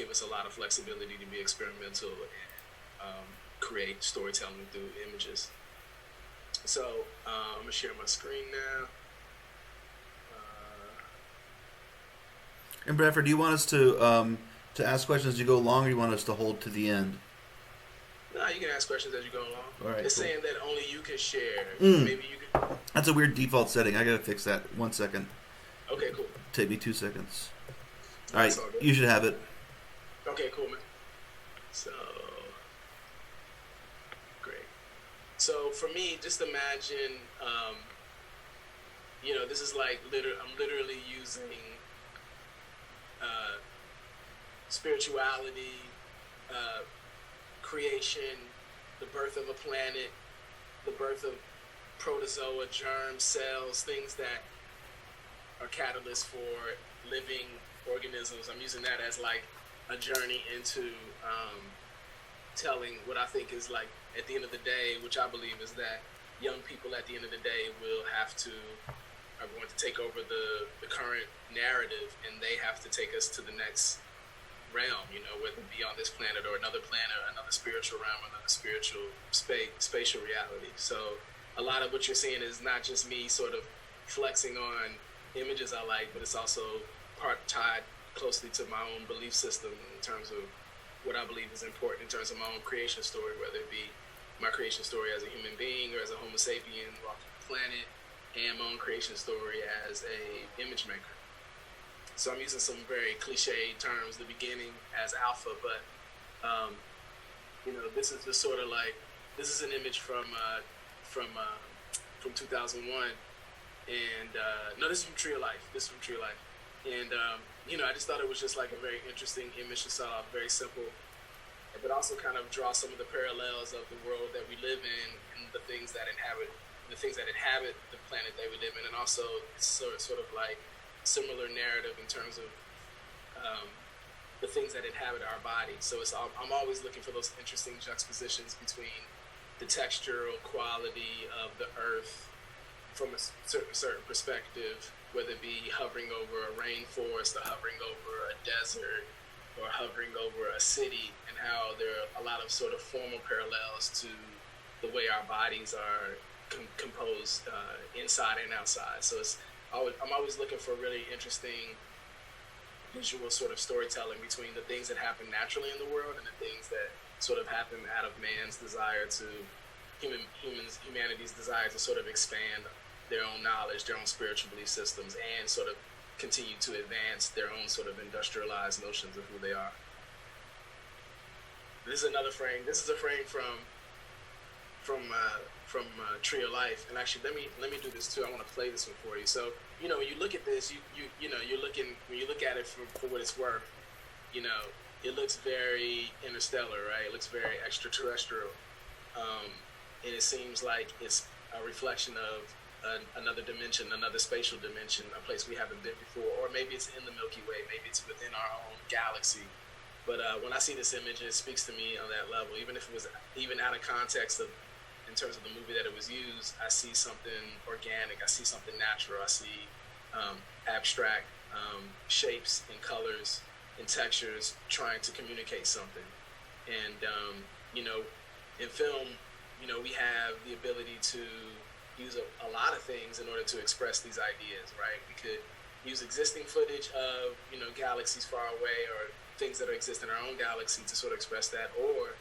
give us a lot of flexibility to be experimental and create storytelling through images. So I'm gonna share my screen now. And Bradford, do you want us to ask questions as you go along, or do you want us to hold to the end? No, you can ask questions as you go along. All right, It's cool. saying that only you can share. Mm. Maybe you can. That's a weird default setting. I gotta fix that. 1 second. Okay, cool. Take me 2 seconds. All That's right, all good. you should have it. Okay, cool, man. So great. So for me, just imagine, this is like I'm literally using uh, spirituality, uh, creation, the birth of a planet, the birth of protozoa, germs, cells, things that are catalysts for living organisms. I'm using that as like a journey into telling what I think is like at the end of the day, which I believe is that young people at the end of the day are going to take over the current narrative, and they have to take us to the next realm, whether it be on this planet or another spiritual realm, another spiritual spatial reality. So a lot of what you're seeing is not just me sort of flexing on images I like, but it's also tied closely to my own belief system in terms of what I believe is important in terms of my own creation story, whether it be my creation story as a human being or as a Homo sapien walking the planet, and my own creation story as a image maker. So I'm using some very cliche terms, the beginning as alpha, but this is just sort of like, this is an image from 2001, and no, this is from Tree of Life. And I just thought it was just like a very interesting image to start off, very simple, but also kind of draw some of the parallels of the world that we live in and the things that inhabit the planet that we live in, and also it's sort of like similar narrative in terms of the things that inhabit our body. So I'm always looking for those interesting juxtapositions between the textural quality of the earth from a certain perspective, whether it be hovering over a rainforest or hovering over a desert or hovering over a city, and how there are a lot of sort of formal parallels to the way our bodies are composed inside and outside. So I'm always looking for really interesting visual sort of storytelling between the things that happen naturally in the world and the things that sort of happen out of man's desire to humanity's desire to sort of expand their own knowledge, their own spiritual belief systems, and sort of continue to advance their own sort of industrialized notions of who they are. This is another frame. This is a frame from Tree of Life. And actually, let me do this too. I want to play this one for you. So when you look at this, when you look at it for what it's worth, it looks very interstellar, right? It looks very extraterrestrial, and it seems like it's a reflection of another dimension, another spatial dimension, a place we haven't been before, or maybe it's in the Milky Way, maybe it's within our own galaxy. But when I see this image, it speaks to me on that level. Even if it was even out of context in terms of the movie that it was used, I see something organic, I see something natural, I see abstract shapes and colors and textures trying to communicate something. And in film, we have the ability to use a lot of things in order to express these ideas, right? We could use existing footage of galaxies far away or things that exist in our own galaxy to sort of express that, or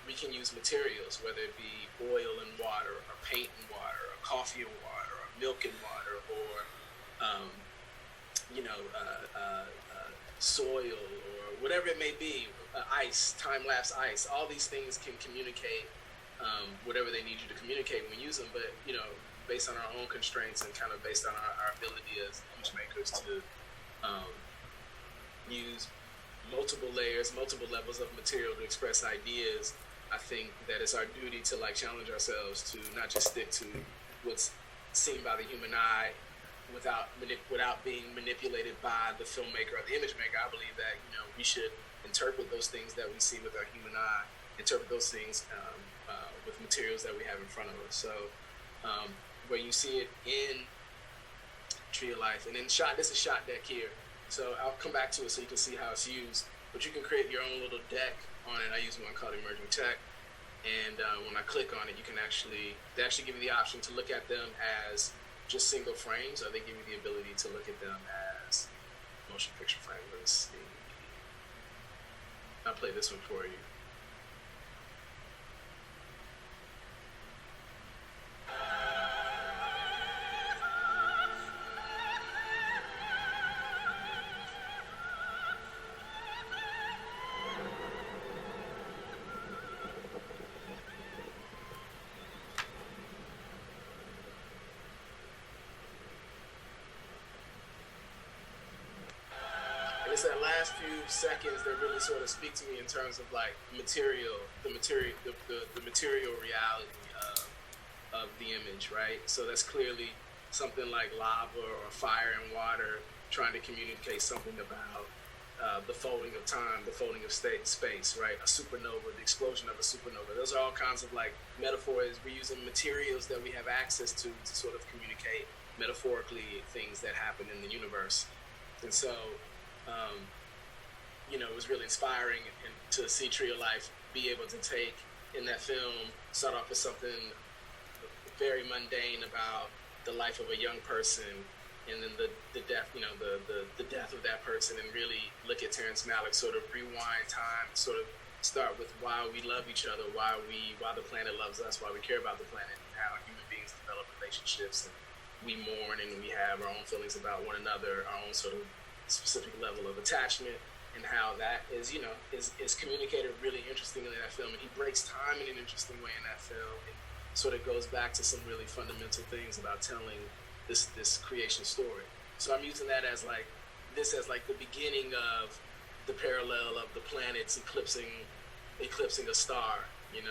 we can use materials, whether it be oil and water, or paint and water, or coffee and water, or milk and water, or soil, or whatever it may be, ice, time-lapse ice. All these things can communicate whatever they need you to communicate when we use them, but based on our own constraints and kind of based on our ability as image makers to use multiple layers, multiple levels of material to express ideas, I think that it's our duty to challenge ourselves to not just stick to what's seen by the human eye without being manipulated by the filmmaker or the image maker. I believe that we should interpret those things that we see with our human eye, interpret those things with materials that we have in front of us. So where you see it in Tree of Life, and then this is shot deck here. So I'll come back to it so you can see how it's used. but you can create your own little deck on it. I use one called Emerging Tech, and when I click on it, they actually give you the option to look at them as just single frames, or they give you the ability to look at them as motion picture frames. Let's see. I'll play this one for you. It's that last few seconds that really sort of speak to me in terms of like the material reality of the image, right? So that's clearly something like lava or fire and water trying to communicate something about the folding of time, the folding of space, right? A supernova, the explosion of a supernova. Those are all kinds of like metaphors. We're using materials that we have access to sort of communicate metaphorically things that happen in the universe. And so it was really inspiring to see Tree of Life be able to take in that film, start off with something very mundane about the life of a young person, and then the death, the death of that person, and really look at Terrence Malick sort of rewind time, sort of start with why we love each other, why the planet loves us, why we care about the planet, and how human beings develop relationships, and we mourn and we have our own feelings about one another, our own sort of specific level of attachment, and how that is communicated really interestingly in that film. And he breaks time in an interesting way in that film, and sort of goes back to some really fundamental things about telling this creation story. So I'm using that as like the beginning of the parallel of the planets eclipsing a star, and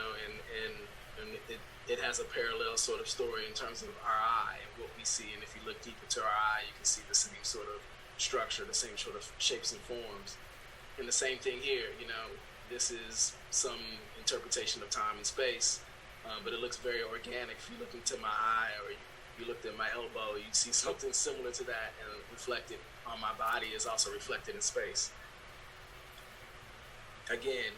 it has a parallel sort of story in terms of our eye and what we see. And if you look deep into our eye, you can see the same sort of structure, the same sort of shapes and forms. And the same thing here, this is some interpretation of time and space, but it looks very organic. If you look into my eye, or you looked at my elbow, you see something similar to that, and reflected on my body is also reflected in space. Again,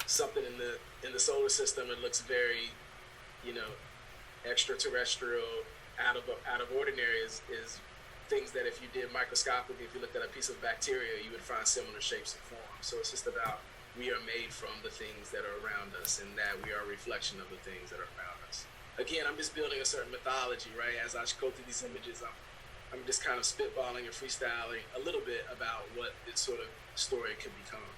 something in the solar system, it looks very, extraterrestrial, out of ordinary is things that if you did microscopically, if you looked at a piece of bacteria, you would find similar shapes and forms. So it's just about we are made from the things that are around us, and that we are a reflection of the things that are around us. Again, I'm just building a certain mythology, right? As I go through these images, I'm just kind of spitballing and freestyling a little bit about what this sort of story could become.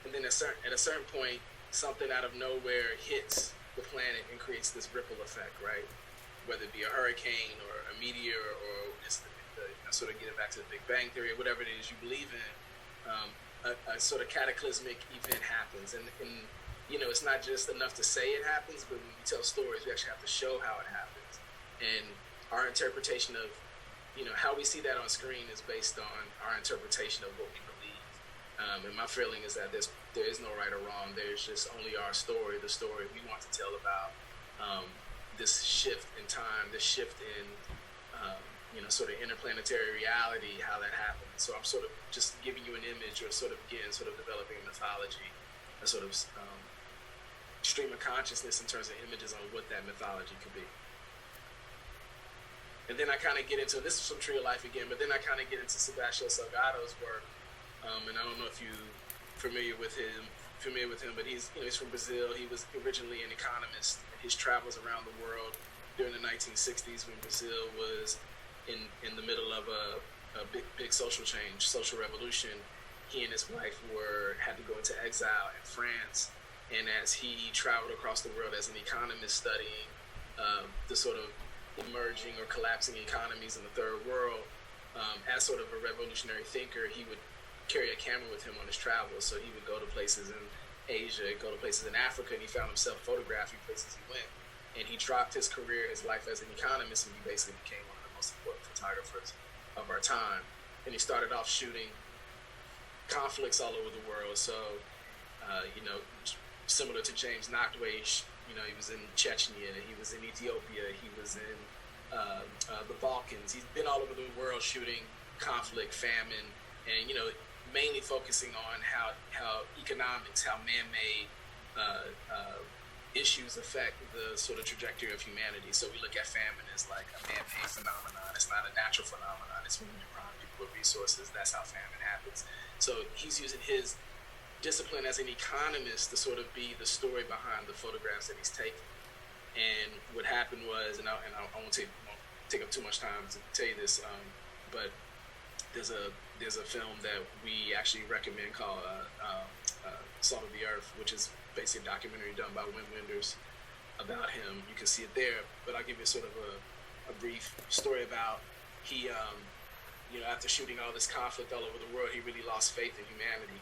And then at a certain point, something out of nowhere hits the planet and creates this ripple effect, right? Whether it be a hurricane or a meteor, or just sort of getting back to the Big Bang Theory, or whatever it is you believe in, a sort of cataclysmic event happens. And it's not just enough to say it happens, but when we tell stories, we actually have to show how it happens. And our interpretation of, how we see that on screen is based on our interpretation of what we believe. And my feeling is that there is no right or wrong. There's just only our story, the story we want to tell about this shift in time, this shift in, sort of interplanetary reality, how that happens. So I'm sort of just giving you an image, or sort of developing a mythology, a sort of stream of consciousness in terms of images on what that mythology could be. And then I kind of get into, this is from Tree of Life again, but then I kind of get into Sebastião Salgado's work. And I don't know if you're familiar with him, but he's from Brazil. He was originally an economist. His travels around the world during the 1960s, when Brazil was in the middle of a big social change, social revolution. He and his wife had to go into exile in France. And as he traveled across the world as an economist, studying the sort of emerging or collapsing economies in the third world, as sort of a revolutionary thinker, he would carry a camera with him on his travels. So he would go to places in Asia, go to places in Africa, and he found himself photographing places he went. And he dropped his career, his life as an economist, and he basically became one of the most important photographers of our time. And he started off shooting conflicts all over the world. So, similar to James Nachtwey, he was in Chechnya, he was in Ethiopia, he was in the Balkans. He's been all over the world shooting conflict, famine, and mainly focusing on how economics, how man-made issues affect the sort of trajectory of humanity. So we look at famine as like a man-made phenomenon. It's not a natural phenomenon. It's when you deprive people of resources. That's how famine happens. So he's using his discipline as an economist to sort of be the story behind the photographs that he's taking. And what happened was, and I won't take up too much time to tell you this, but there's a film that we actually recommend called Salt of the Earth, which is basically a documentary done by Wim Wenders about him. You can see it there, but I'll give you sort of a brief story about he, after shooting all this conflict all over the world, he really lost faith in humanity.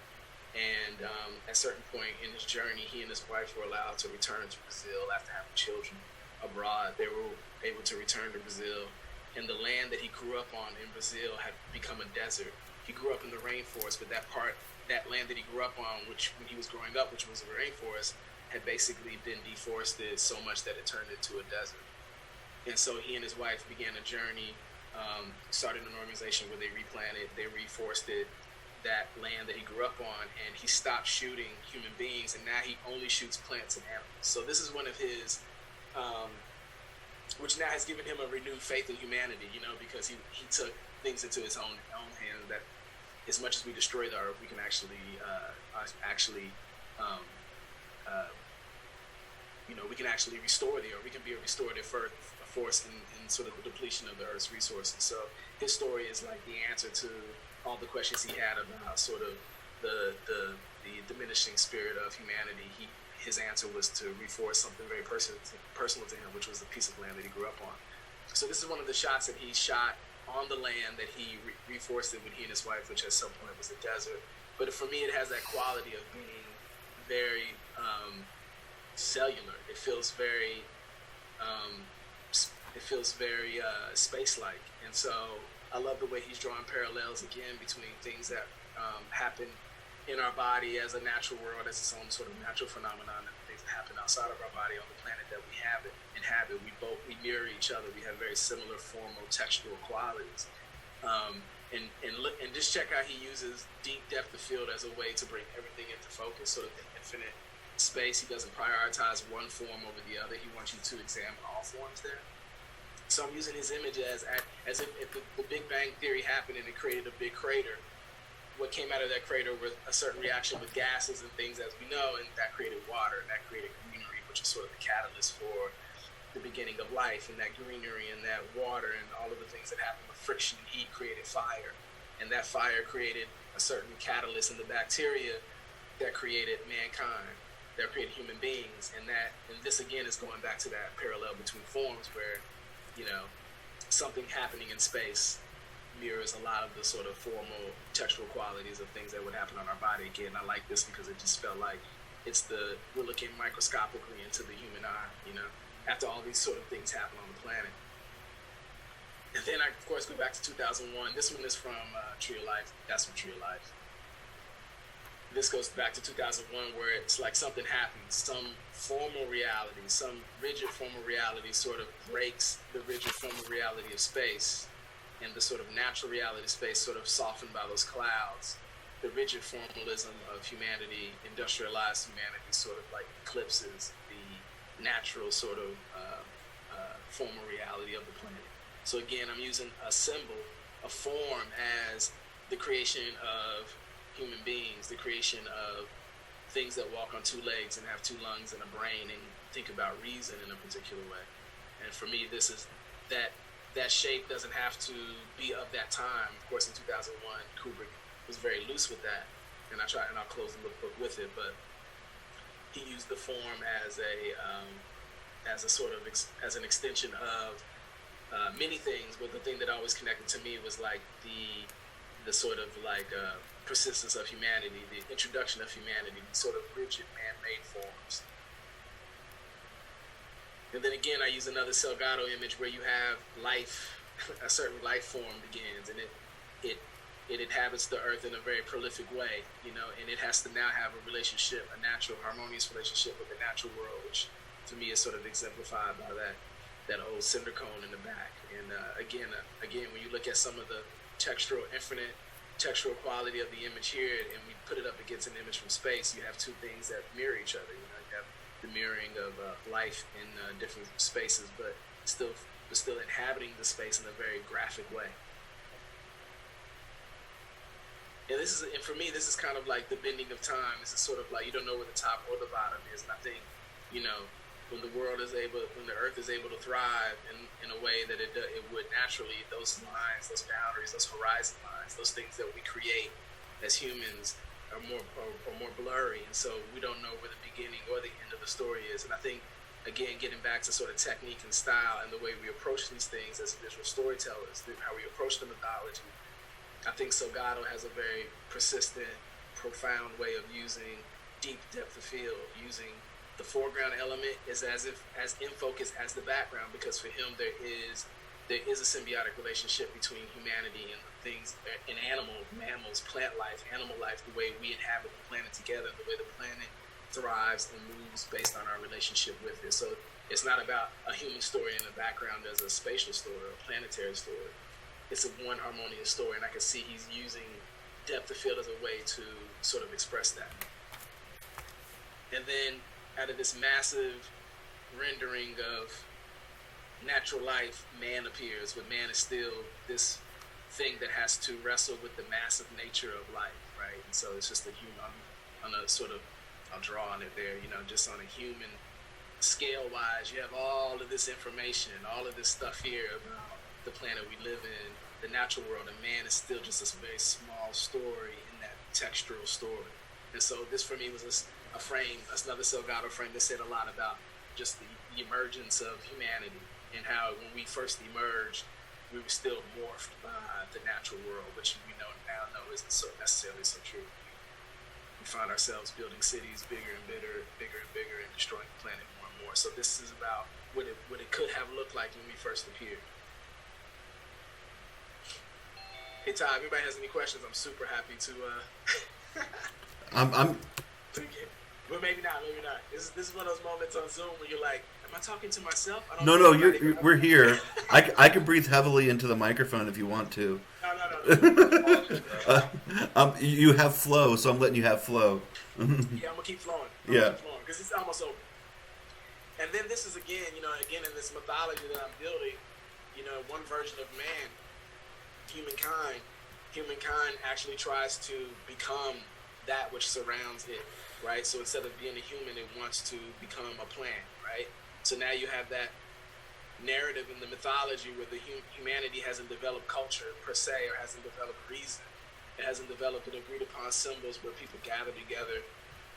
And at a certain point in his journey, he and his wife were allowed to return to Brazil after having children abroad. They were able to return to Brazil, and the land that he grew up on in Brazil had become a desert. He grew up in the rainforest, but that land that he grew up on, which when he was growing up, which was a rainforest, had basically been deforested so much that it turned into a desert. And so he and his wife began a journey, started an organization where they replanted, they reforested that land that he grew up on, and he stopped shooting human beings, and now he only shoots plants and animals. So this is one of his, which now has given him a renewed faith in humanity, because he took things into his own hands, that as much as we destroy the earth, we can actually we can actually restore the earth. We can be a restorative force in sort of the depletion of the earth's resources. So his story is like the answer to all the questions he had about sort of the diminishing spirit of humanity. His answer was to reforest something very personal to him, which was the piece of land that he grew up on. So this is one of the shots that he shot on the land that he reforested with he and his wife, which at some point was a desert. But for me, it has that quality of being very cellular. It feels very space-like, and so I love the way he's drawing parallels again between things that happen in our body as a natural world, as its own sort of natural phenomenon, and things that happen outside of our body on the planet that we inhabit. We mirror each other. We have very similar formal, textual qualities. And just check how he uses deep depth of field as a way to bring everything into focus, sort of the infinite space. He doesn't prioritize one form over the other. He wants you to examine all forms there. So I'm using his image as if the Big Bang Theory happened and it created a big crater. What came out of that crater was a certain reaction with gases and things, as we know, and that created water, and that created greenery, which is sort of the catalyst for the beginning of life. And that greenery and that water and all of the things that happened with friction and heat created fire, and that fire created a certain catalyst in the bacteria that created mankind, that created human beings. And this again is going back to that parallel between forms, where something happening in space mirrors a lot of the sort of formal textual qualities of things that would happen on our body. Again, I like this because it just felt like we're looking microscopically into the human eye, after all these sort of things happen on the planet. And then I, of course, go back to 2001. This one is from Tree of Life. That's from Tree of Life. This goes back to 2001, where it's like something happens, some formal reality, some rigid formal reality sort of breaks the rigid formal reality of space, and the sort of natural reality of space sort of softened by those clouds. The rigid formalism of humanity, industrialized humanity, sort of like eclipses the natural sort of formal reality of the planet. So again, I'm using a symbol, a form, as the creation of human beings, the creation of things that walk on two legs and have two lungs and a brain and think about reason in a particular way. And for me, this is that shape doesn't have to be of that time. Of course, in 2001, Kubrick was very loose with that, and I'll close the lookbook with it. But he used the form as an extension of many things. But the thing that always connected to me was like the sort of like persistence of humanity, the introduction of humanity, sort of rigid man-made forms. And then again, I use another Salgado image where you have life, a certain life form begins, and it inhabits the earth in a very prolific way, and it has to now have a relationship, a natural, harmonious relationship with the natural world, which to me is sort of exemplified by that old cinder cone in the back. And again, when you look at some of the textural, infinite textual quality of the image here, and we put it up against an image from space, you have two things that mirror each other. You know, you have the mirroring of life in different spaces, but still inhabiting the space in a very graphic way. And for me, this is kind of like the bending of time. This is sort of like you don't know where the top or the bottom is. And I think, you know, when the earth is able to thrive in a way that it would naturally, those lines, those boundaries, those horizon lines, those things that we create as humans are more blurry. And so we don't know where the beginning or the end of the story is. And I think, again, getting back to sort of technique and style and the way we approach these things as visual storytellers, how we approach the mythology, I think Salgado has a very persistent, profound way of using deep depth of field, using the foreground element is as in focus as the background, because for him there is a symbiotic relationship between humanity and things in mammals, plant life, animal life, the way we inhabit the planet together, the way the planet thrives and moves based on our relationship with it. So it's not about a human story in the background as a spatial story or a planetary story. It's a one harmonious story, and I can see he's using depth of field as a way to sort of express that. And then out of this massive rendering of natural life, man appears, but man is still this thing that has to wrestle with the massive nature of life, right? And so it's just a human, on a sort of, I'll draw on it there, you know, just on a human scale wise, you have all of this information, all of this stuff here about the planet we live in, the natural world, and man is still just this very small story in that textural story. And so this for me was a frame, another Salgado frame that said a lot about just the emergence of humanity and how when we first emerged, we were still morphed by the natural world, which we now know isn't so necessarily so true. We find ourselves building cities bigger and bigger and destroying the planet more and more. So this is about what it could have looked like when we first appeared. Hey Todd, if anybody has any questions, I'm super happy to. I'm. But maybe not. This is one of those moments on Zoom where you're like, "Am I talking to myself?" No, we're here. I can breathe heavily into the microphone if you want to. No. You have flow, so I'm letting you have flow. Yeah, I'm gonna keep flowing. Because it's almost over. And then this is again in this mythology that I'm building, one version of man. Humankind actually tries to become that which surrounds it, right? So instead of being a human, it wants to become a plant, right? So now you have that narrative in the mythology where the humanity hasn't developed culture per se, or hasn't developed reason. It hasn't developed an agreed upon symbols where people gather together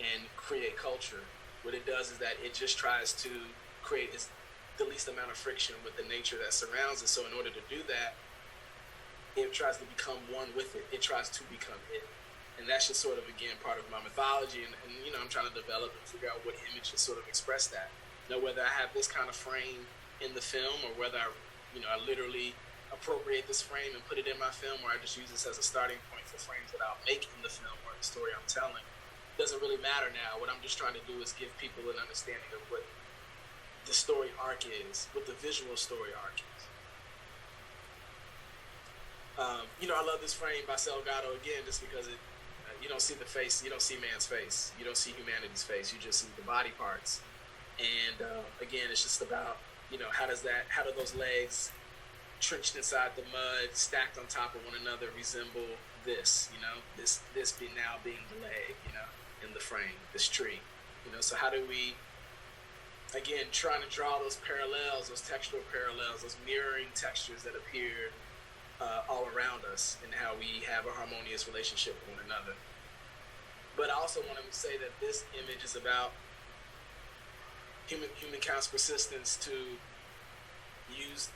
and create culture. What it does is that it just tries to create the least amount of friction with the nature that surrounds it. So in order to do that, it tries to become one with it. It tries to become it. And that's just sort of, again, part of my mythology. And I'm trying to develop and figure out what image to sort of express that. Whether I have this kind of frame in the film, or whether I literally appropriate this frame and put it in my film, or I just use this as a starting point for frames that I'll make in the film or the story I'm telling. It doesn't really matter now. What I'm just trying to do is give people an understanding of what the story arc is, what the visual story arc is. I love this frame by Salgado again, just because you don't see the face, you don't see man's face, you don't see humanity's face, you just see the body parts. And again, it's just about how do those legs trenched inside the mud, stacked on top of one another, resemble this, this being the leg, in the frame, this tree, so how do we, again, trying to draw those parallels, those textural parallels, those mirroring textures that appeared all around us, and how we have a harmonious relationship with one another. But I also want to say that this image is about humankind's persistence to use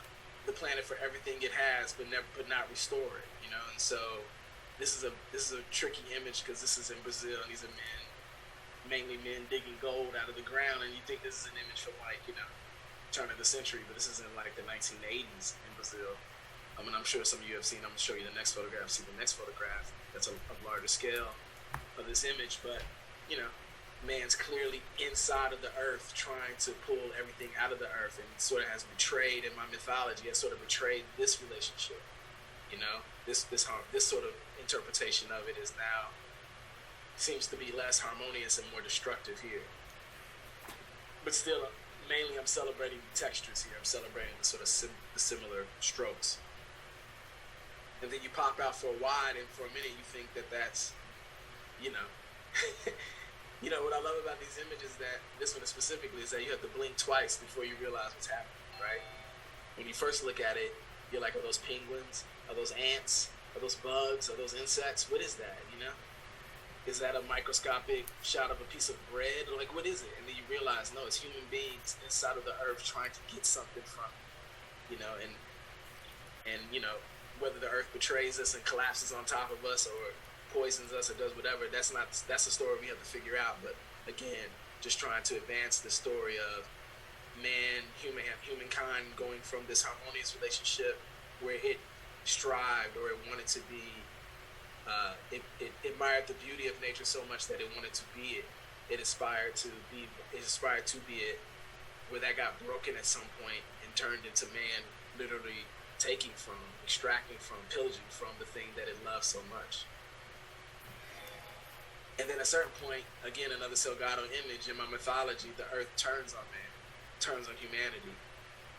the planet for everything it has, but not restore it. And so this is a tricky image, because this is in Brazil, and these are mainly men digging gold out of the ground, and you think this is an image from turn of the century, but this is in the 1980s in Brazil. And I'm sure some of you have seen. I'm going to show you the next photograph. See the next photograph. That's a larger scale of this image, but man's clearly inside of the earth, trying to pull everything out of the earth, and sort of has betrayed, in my mythology, has sort of betrayed this relationship. This sort of interpretation of it is now seems to be less harmonious and more destructive here. But still, mainly I'm celebrating the textures here. I'm celebrating the sort of the similar strokes. And then you pop out for a wide, and for a minute you think that that's, you know, you know, what I love about these images, that this one specifically, is that you have to blink twice before you realize what's happening, right? When you first look at it, you're like, are those penguins? Are those ants? Are those bugs? Are those insects? What is that, you know? Is that a microscopic shot of a piece of bread? Or like, what is it? And then you realize, no, it's human beings inside of the earth trying to get something from it, you know, and you know, whether the earth betrays us and collapses on top of us or poisons us or does whatever, that's a story we have to figure out. But again, just trying to advance the story of humankind going from this harmonious relationship where it strived, or it wanted to be, it admired the beauty of nature so much that it wanted to be it. It aspired to be it, where that got broken at some point and turned into man literally taking from, extracting from, pillaging from the thing that it loves so much. And then at a certain point, again, another Salgado image in my mythology, the earth turns on man, turns on humanity,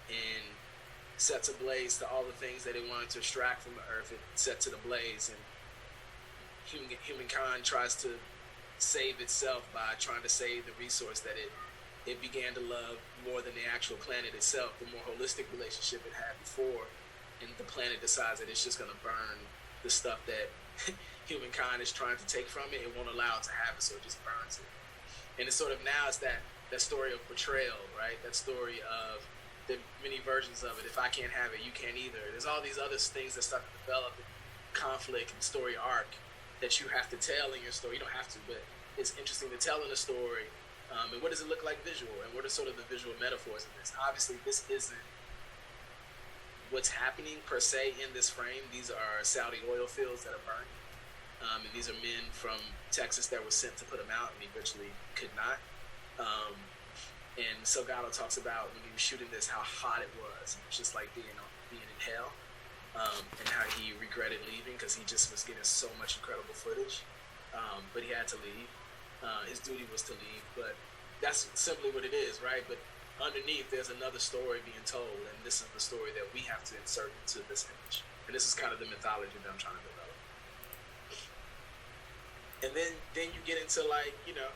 and sets ablaze to all the things that it wanted to extract from the earth. It sets it ablaze, and humankind tries to save itself by trying to save the resource that it began to love more than the actual planet itself, the more holistic relationship it had before. And the planet decides that it's just going to burn the stuff that humankind is trying to take from it. It won't allow it to have it, so it just burns it. And it's sort of now it's that story of betrayal, right? That story of the many versions of it. If I can't have it, you can't either. There's all these other things that start to develop in conflict and story arc that you have to tell in your story. You don't have to, but it's interesting to tell in a story. And what does it look like visual? And what are sort of the visual metaphors in this? Obviously, this isn't what's happening per se in this frame. These are Saudi oil fields that are burnt. And these are men from Texas that were sent to put them out, and he virtually could not. And Salgado talks about when he was shooting this, how hot it was. It was just like being in hell. And how he regretted leaving because he just was getting so much incredible footage. But he had to leave. His duty was to leave. But that's simply what it is, right? But underneath, there's another story being told, and this is the story that we have to insert into this image. And this is kind of the mythology that I'm trying to develop. And then you get into, like, you know,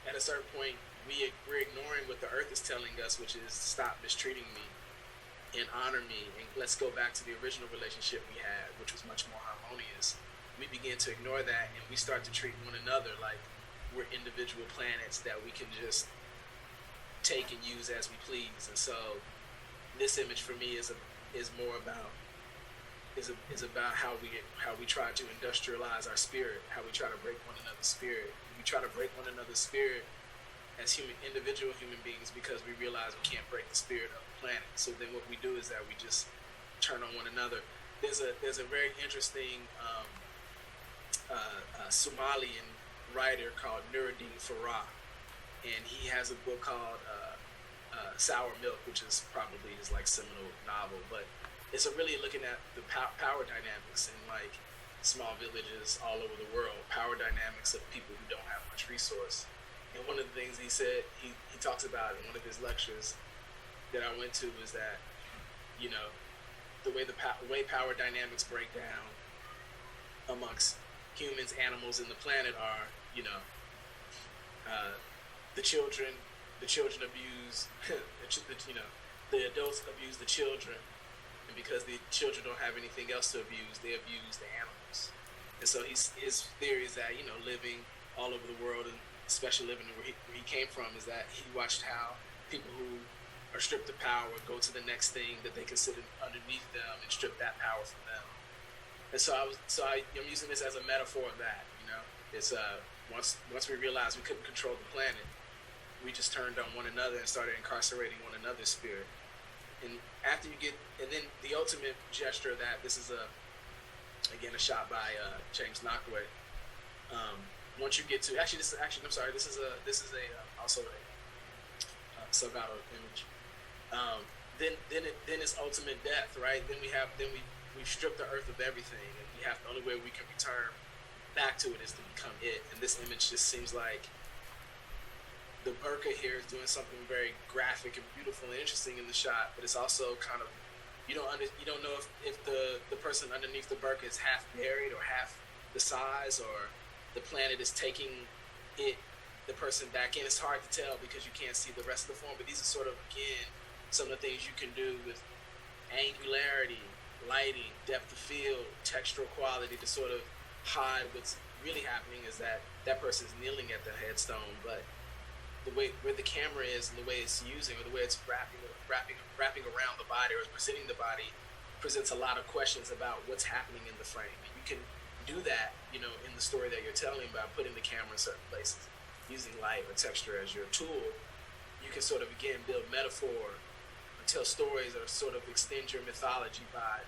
at a certain point, we're ignoring what the earth is telling us, which is stop mistreating me and honor me, and let's go back to the original relationship we had, which was much more harmonious. We begin to ignore that, and we start to treat one another like we're individual planets that we can just take and use as we please. And so this image for me is more about how we try to industrialize our spirit, how we try to break one another's spirit. We try to break one another's spirit as individual human beings because we realize we can't break the spirit of the planet. So then what we do is that we just turn on one another. There's a very interesting Somalian writer called Nuruddin Farah, and he has a book called Sour Milk, which is probably his like seminal novel, but it's really looking at the power dynamics in like small villages all over the world, power dynamics of people who don't have much resource. And one of the things he said, he talks about in one of his lectures that I went to is that, you know, the way power dynamics break down amongst humans, animals, and the planet are, you know, the children abuse, you know, the adults abuse the children, and because the children don't have anything else to abuse, they abuse the animals. And so his theory is that, you know, living all over the world, and especially living where he came from, is that he watched how people who are stripped of power go to the next thing that they consider underneath them and strip that power from them. And so I'm using this as a metaphor of that. You know, it's once we realized we couldn't control the planet, we just turned on one another and started incarcerating one another's spirit. And after you get, and then the ultimate gesture of that, this is a shot by James Nakway. Once you get to this is also a Salgado image. Then it's ultimate death, right? Then we we've stripped the earth of everything, and the only way we can return back to it is to become it. And this image just seems like the burqa here is doing something very graphic and beautiful and interesting in the shot, but it's also kind of, you don't know if the person underneath the burqa is half buried or half the size, or the planet is taking the person back in. It's hard to tell because you can't see the rest of the form, but these are sort of, again, some of the things you can do with angularity, lighting, depth of field, textural quality to sort of hide what's really happening is that person is kneeling at the headstone, but the way where the camera is and the way it's using, or the way it's wrapping around the body or presenting the body, presents a lot of questions about what's happening in the frame. And you can do that, in the story that you're telling by putting the camera in certain places, using light or texture as your tool. You can sort of, again, build metaphor or tell stories, or sort of extend your mythology by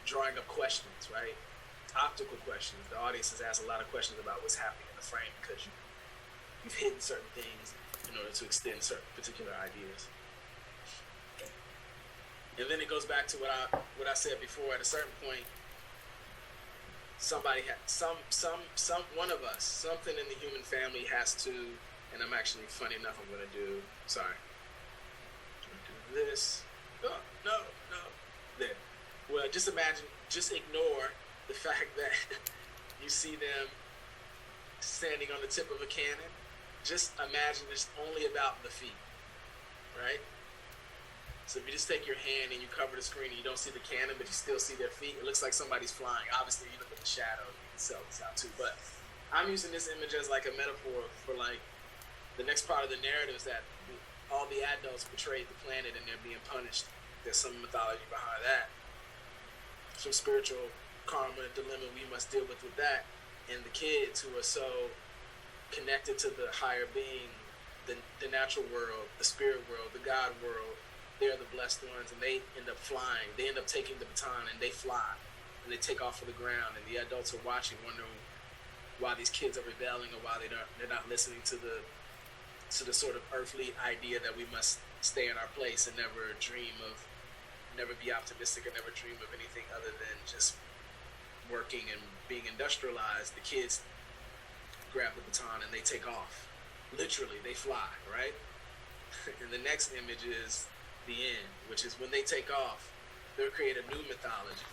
drawing up questions, right? Optical questions. The audience has asked a lot of questions about what's happening in the frame because you've hidden certain things in order to extend certain particular ideas. And then it goes back to what I said before. At a certain point, somebody one of us, something in the human family has to, and I'm actually, funny enough, I'm gonna do this. Oh, no, there. Well, just ignore the fact that you see them standing on the tip of a cannon. Just imagine it's only about the feet, right? So if you just take your hand and you cover the screen and you don't see the cannon, but you still see their feet, it looks like somebody's flying. Obviously, you look at the shadow, you can sell this out too. But I'm using this image as like a metaphor for like the next part of the narrative is that all the adults betrayed the planet and they're being punished. There's some mythology behind that. Some spiritual karma, dilemma we must deal with that. And the kids who are so connected to the higher being, the natural world, the spirit world, the God world, they're the blessed ones, and they end up flying. They end up taking the baton and they fly, and they take off for the ground. And the adults are watching, wondering why these kids are rebelling, or why they're not listening to the sort of earthly idea that we must stay in our place and never be optimistic, or never dream of anything other than just working and being industrialized. The kids grab the baton and they take off. Literally, they fly, right? And the next image is the end, which is when they take off, they'll create a new mythology.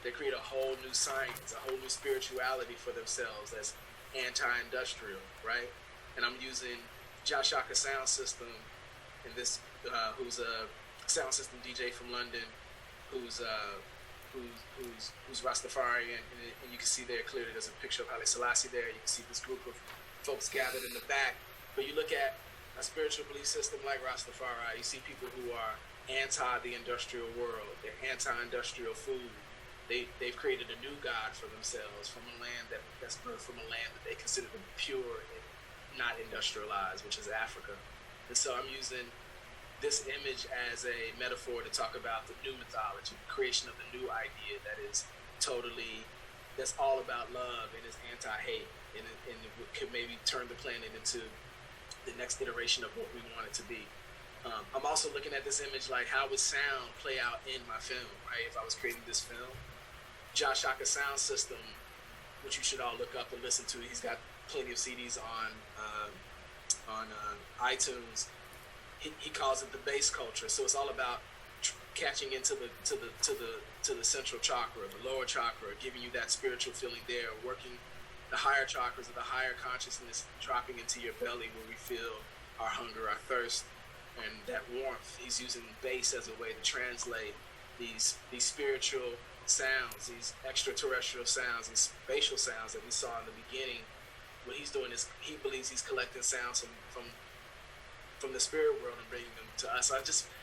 They create a whole new science, a whole new spirituality for themselves that's anti-industrial, right? And I'm using Josh Shaka Sound System, and this who's a sound system DJ from London, who's Rastafarian, and you can see there clearly there's a picture of Haile Selassie there. You can see this group of folks gathered in the back. But you look at a spiritual belief system like Rastafari, you see people who are anti the industrial world. They're anti-industrial food. They've created a new god for themselves from a land that's birthed from a land that they consider to be pure and not industrialized, which is Africa. And so I'm using this image as a metaphor to talk about the new mythology, the creation of the new idea that's all about love and is anti-hate, and it could maybe turn the planet into the next iteration of what we want it to be. I'm also looking at this image like, how would sound play out in my film, right? If I was creating this film, Josh Shaka Sound System, which you should all look up and listen to. He's got plenty of CDs on iTunes. He calls it the base culture. So it's all about catching into the central chakra, the lower chakra, giving you that spiritual feeling there, working the higher chakras of the higher consciousness, dropping into your belly where we feel our hunger, our thirst, and that warmth. He's using bass as a way to translate these spiritual sounds, these extraterrestrial sounds, these spatial sounds that we saw in the beginning. What he's doing is he believes he's collecting sounds from the spirit world and bringing them to us.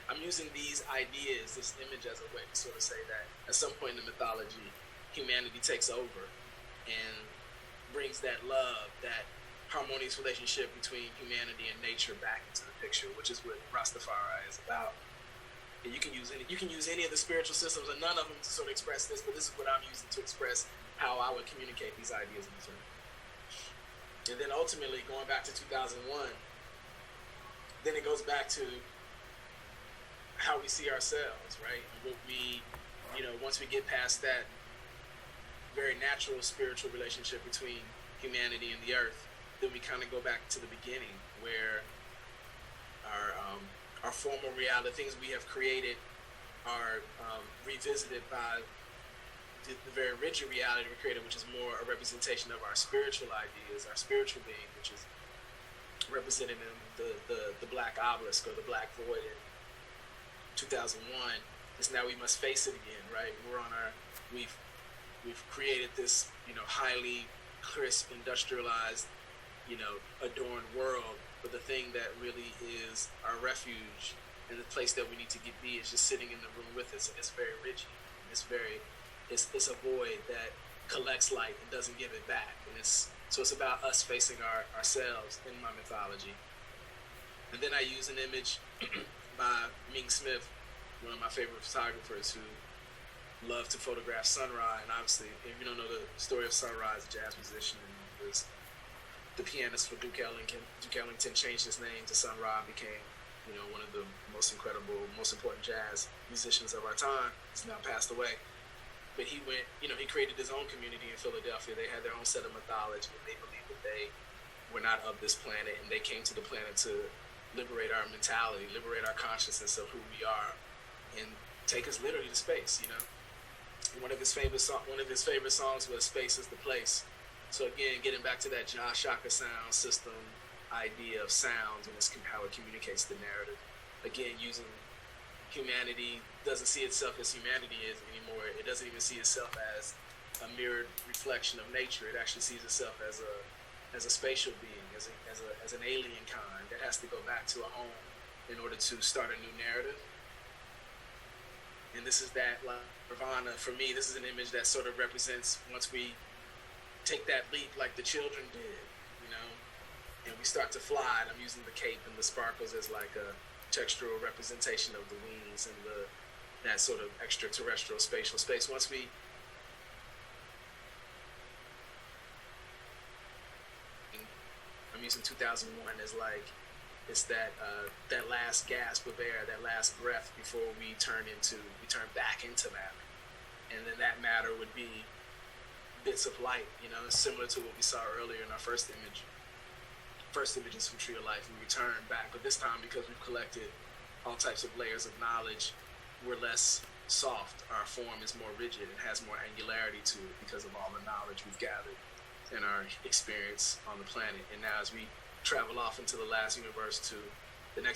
I'm using these ideas, this image, as a way to sort of say that at some point in the mythology, humanity takes over and brings that love, that harmonious relationship between humanity and nature back into the picture, which is what Rastafari is about. And you can use any of the spiritual systems, and none of them to sort of express this, but this is what I'm using to express how I would communicate these ideas in the film. And then ultimately, going back to 2001, then it goes back to how we see ourselves, right? And what we once we get past that very natural spiritual relationship between humanity and the earth, then we kind of go back to the beginning where our formal reality, things we have created, are revisited by the very rigid reality we created, which is more a representation of our spiritual ideas, our spiritual being, which is represented in the black obelisk or the black void in 2001. Is now we must face it again, right? We've created this, highly crisp, industrialized, adorned world, but the thing that really is our refuge and the place that we need to be is just sitting in the room with us, and it's very rigid. It's a void that collects light and doesn't give it back, and it's about us facing ourselves in my mythology. And then I use an image by Ming Smith, one of my favorite photographers, who loved to photograph Sun Ra. And obviously, if you don't know the story of Sun Ra, as a jazz musician, and was the pianist for Duke Ellington. Duke Ellington changed his name to Sun Ra, became one of the most incredible, most important jazz musicians of our time. He's now passed away. But he went, he created his own community in Philadelphia. They had their own set of mythology, and they believed that they were not of this planet, and they came to the planet to liberate our mentality, liberate our consciousness of who we are, and take us literally to space. One of his favorite songs was "Space is the Place." So again, getting back to that Shaka sound system idea of sound and how it communicates the narrative. Again, using humanity doesn't see itself as humanity is anymore. It doesn't even see itself as a mirrored reflection of nature. It actually sees itself as a spatial being, as an alien kind that has to go back to a home in order to start a new narrative. And this is that, like Nirvana, for me, this is an image that sort of represents once we take that leap like the children did, and we start to fly. And I'm using the cape and the sparkles as like a textural representation of the wings and that sort of extraterrestrial spatial space. Once we I'm using 2001 as like it's that last gasp of air, that last breath before we turn back into matter, and then that matter would be bits of light, similar to what we saw earlier in our first images from Tree of Life. We return back, but this time, because we've collected all types of layers of knowledge, we're less soft. Our form is more rigid and has more angularity to it because of all the knowledge we've gathered in our experience on the planet. And now as we travel off into the next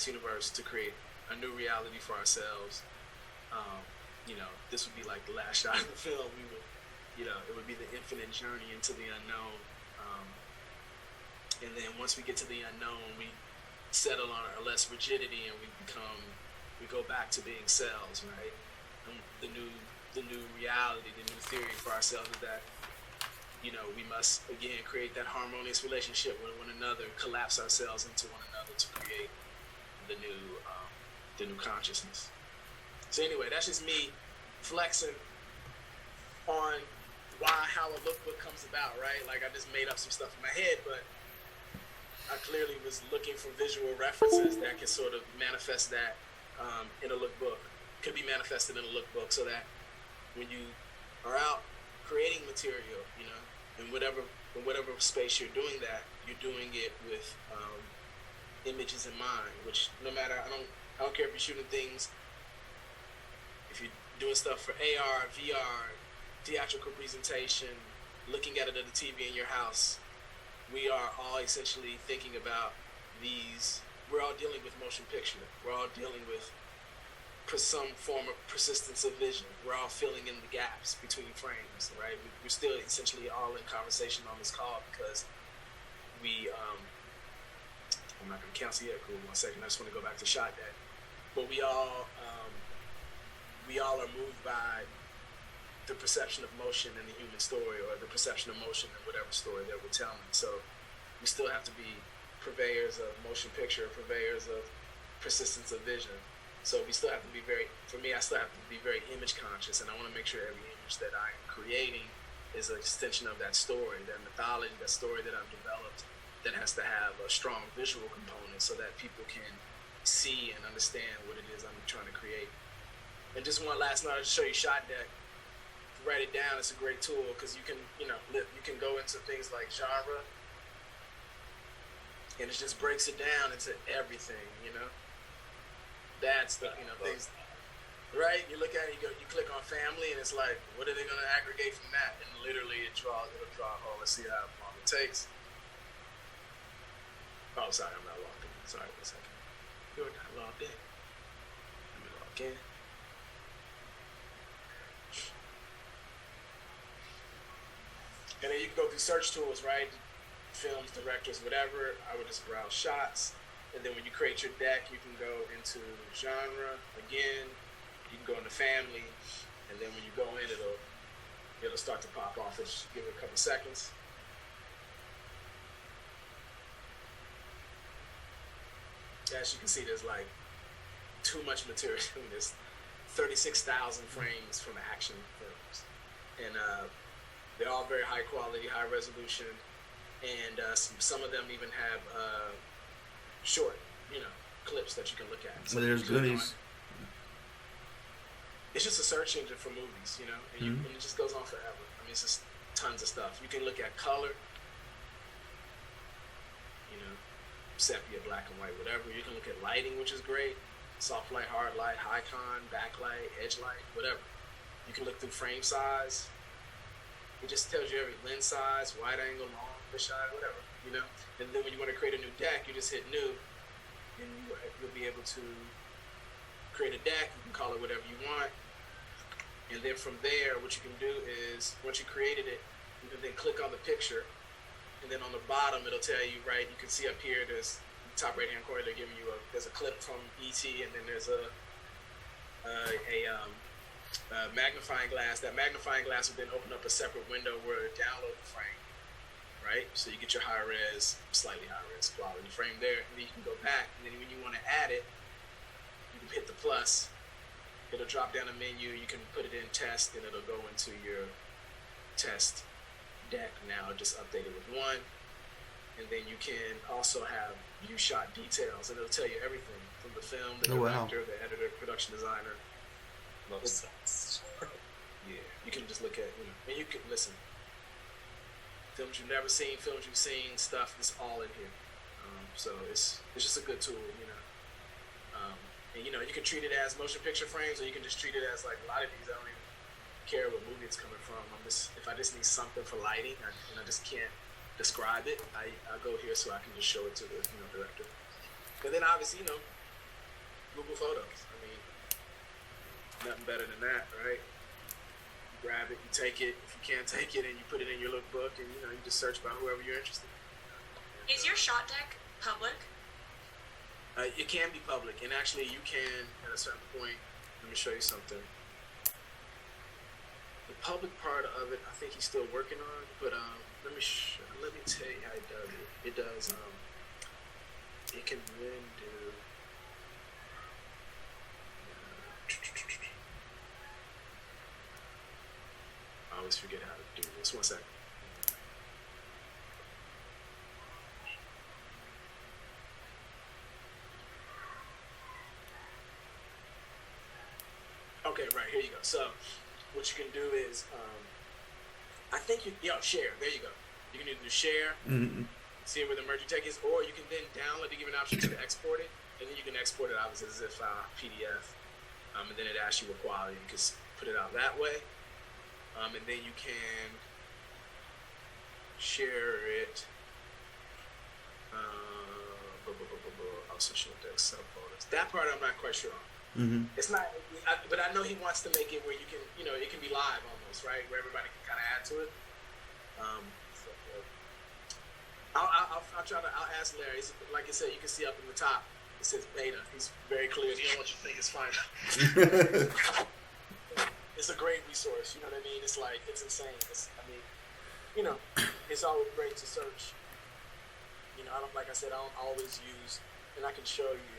universe to create a new reality for ourselves, this would be like the last shot of the film. It would be the infinite journey into the unknown. And then once we get to the unknown, we settle on our less rigidity, and we go back to being cells, right? And the new reality, the new theory for ourselves is that, we must again create that harmonious relationship with one another, collapse ourselves into one another to create the new consciousness. So anyway, that's just me flexing on how a lookbook comes about, right? Like I just made up some stuff in my head, but I clearly was looking for visual references that could sort of manifest that in a lookbook, could be manifested in a lookbook, so that when you are out creating material, in whatever space you're doing that, you're doing it with images in mind. Which no matter, I don't care if you're shooting things, if you're doing stuff for AR, VR, theatrical presentation, looking at it on the TV in your house. We are all essentially thinking about we're all dealing with motion picture. We're all dealing with some form of persistence of vision. We're all filling in the gaps between frames, right? We're still essentially all in conversation on this call because I'm not going to cancel yet, cool, 1 second. I just want to go back to shot that. But we all are moved by the perception of motion in the human story, or the perception of motion in whatever story that we're telling. So we still have to be purveyors of motion picture, purveyors of persistence of vision. So we still have to be I still have to be very image conscious, and I want to make sure every image that I am creating is an extension of that story, that mythology, that story that I've developed, that has to have a strong visual component so that people can see and understand what it is I'm trying to create. And just one last note, I'll just show you shot deck. Write it down. It's a great tool because you can, you can go into things like genre, and it just breaks it down into everything. That's the things, right? You look at it, you click on family, and it's like, what are they going to aggregate from that? And literally, it'll draw. Oh, let's see how long it takes. Oh, sorry, I'm not logged in. Sorry, 1 second. You're not logged in. Let me log in. And then you can go through search tools, right? Films, directors, whatever. I would just browse shots. And then when you create your deck, you can go into genre again. You can go into family. And then when you go in, it'll start to pop off. Just give it a couple seconds. As you can see, there's like too much material. There's 36,000 frames from action films. And they're all very high quality, high resolution, and some of them even have short, clips that you can look at. So there's goodies. It's just a search engine for movies, and it just goes on forever. I mean, it's just tons of stuff. You can look at color, sepia, black and white, whatever. You can look at lighting, which is great. Soft light, hard light, high con, backlight, edge light, whatever. You can look through frame size. It just tells you every lens size, wide angle, long, fisheye, whatever, And then when you want to create a new deck, you just hit new, and you'll be able to create a deck. You can call it whatever you want. And then from there, what you can do is, once you created it, you can then click on the picture, and then on the bottom, it'll tell you, right, you can see up here, there's top right-hand corner, they're giving you there's a clip from E.T., and then there's a magnifying glass. That magnifying glass will then open up a separate window where it download the frame, right? So you get your high res, slightly high res quality frame there, and then you can go back, and then when you want to add it, you can hit the plus. It'll drop down a menu. You can put it in test, and it'll go into your test deck. Now just update it with one, and then you can also have view shot details, and it'll tell you everything from the film, the director, the editor, production designer. Yeah, you can just look at, and you can listen. Films you've never seen, films you've seen, stuff is all in here. So it's just a good tool, and you can treat it as motion picture frames, or you can just treat it as like a lot of these. I don't even care what movie it's coming from. If I just need something for lighting, and I just can't describe it, I go here so I can just show it to the director. But then obviously, Google Photos. I mean, nothing better than that, right? You grab it, you take it. If you can't take it, and you put it in your lookbook, and you just search by whoever you're interested in. Is your shot deck public? It can be public, and actually you can at a certain point. Let me show you something. The public part of it, I think he's still working on, but let me tell you how it does it. It does. It can then do. I always forget how to do this. 1 second. Okay, right, here you go. So, what you can do is, I think share. There you go. You can either do share, see where the merge tech is, or you can then download. They give you an option to export it, and then you can export it obviously as a file, PDF, and then it asks you what quality. You can put it out that way, and then you can share it. Also show the Excel photos. That part I'm not quite sure on. It's not, but I know he wants to make it where you can, it can be live almost, right? Where everybody can kind of add to it. I'll ask Larry. Like I said, you can see up in the top, it says beta. He's very clear. He don't want you to think it's final. It's a great resource. You know what I mean? It's like, it's insane. It's always great to search. Like I said, I don't always use, and I can show you.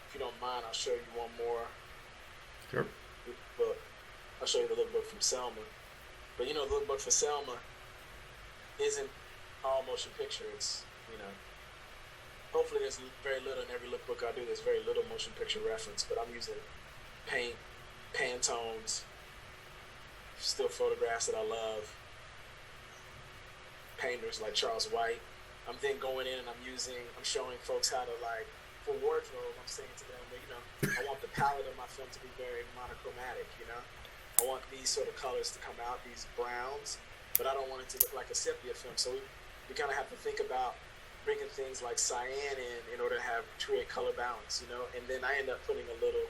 If you don't mind, I'll show you one more. Sure. Book. I'll show you the lookbook from Selma. But the lookbook for Selma isn't all motion picture. It's, hopefully there's very little in every lookbook I do. There's very little motion picture reference, but I'm using paint Pantones, still photographs that I love, painters like Charles White. I'm then going in and I'm showing folks how to, like, for wardrobe, I'm saying to them, well, I want the palette of my film to be very monochromatic, I want these sort of colors to come out, these browns, but I don't want it to look like a sepia film. So we kind of have to think about bringing things like cyan in order to create color balance, and then I end up putting a little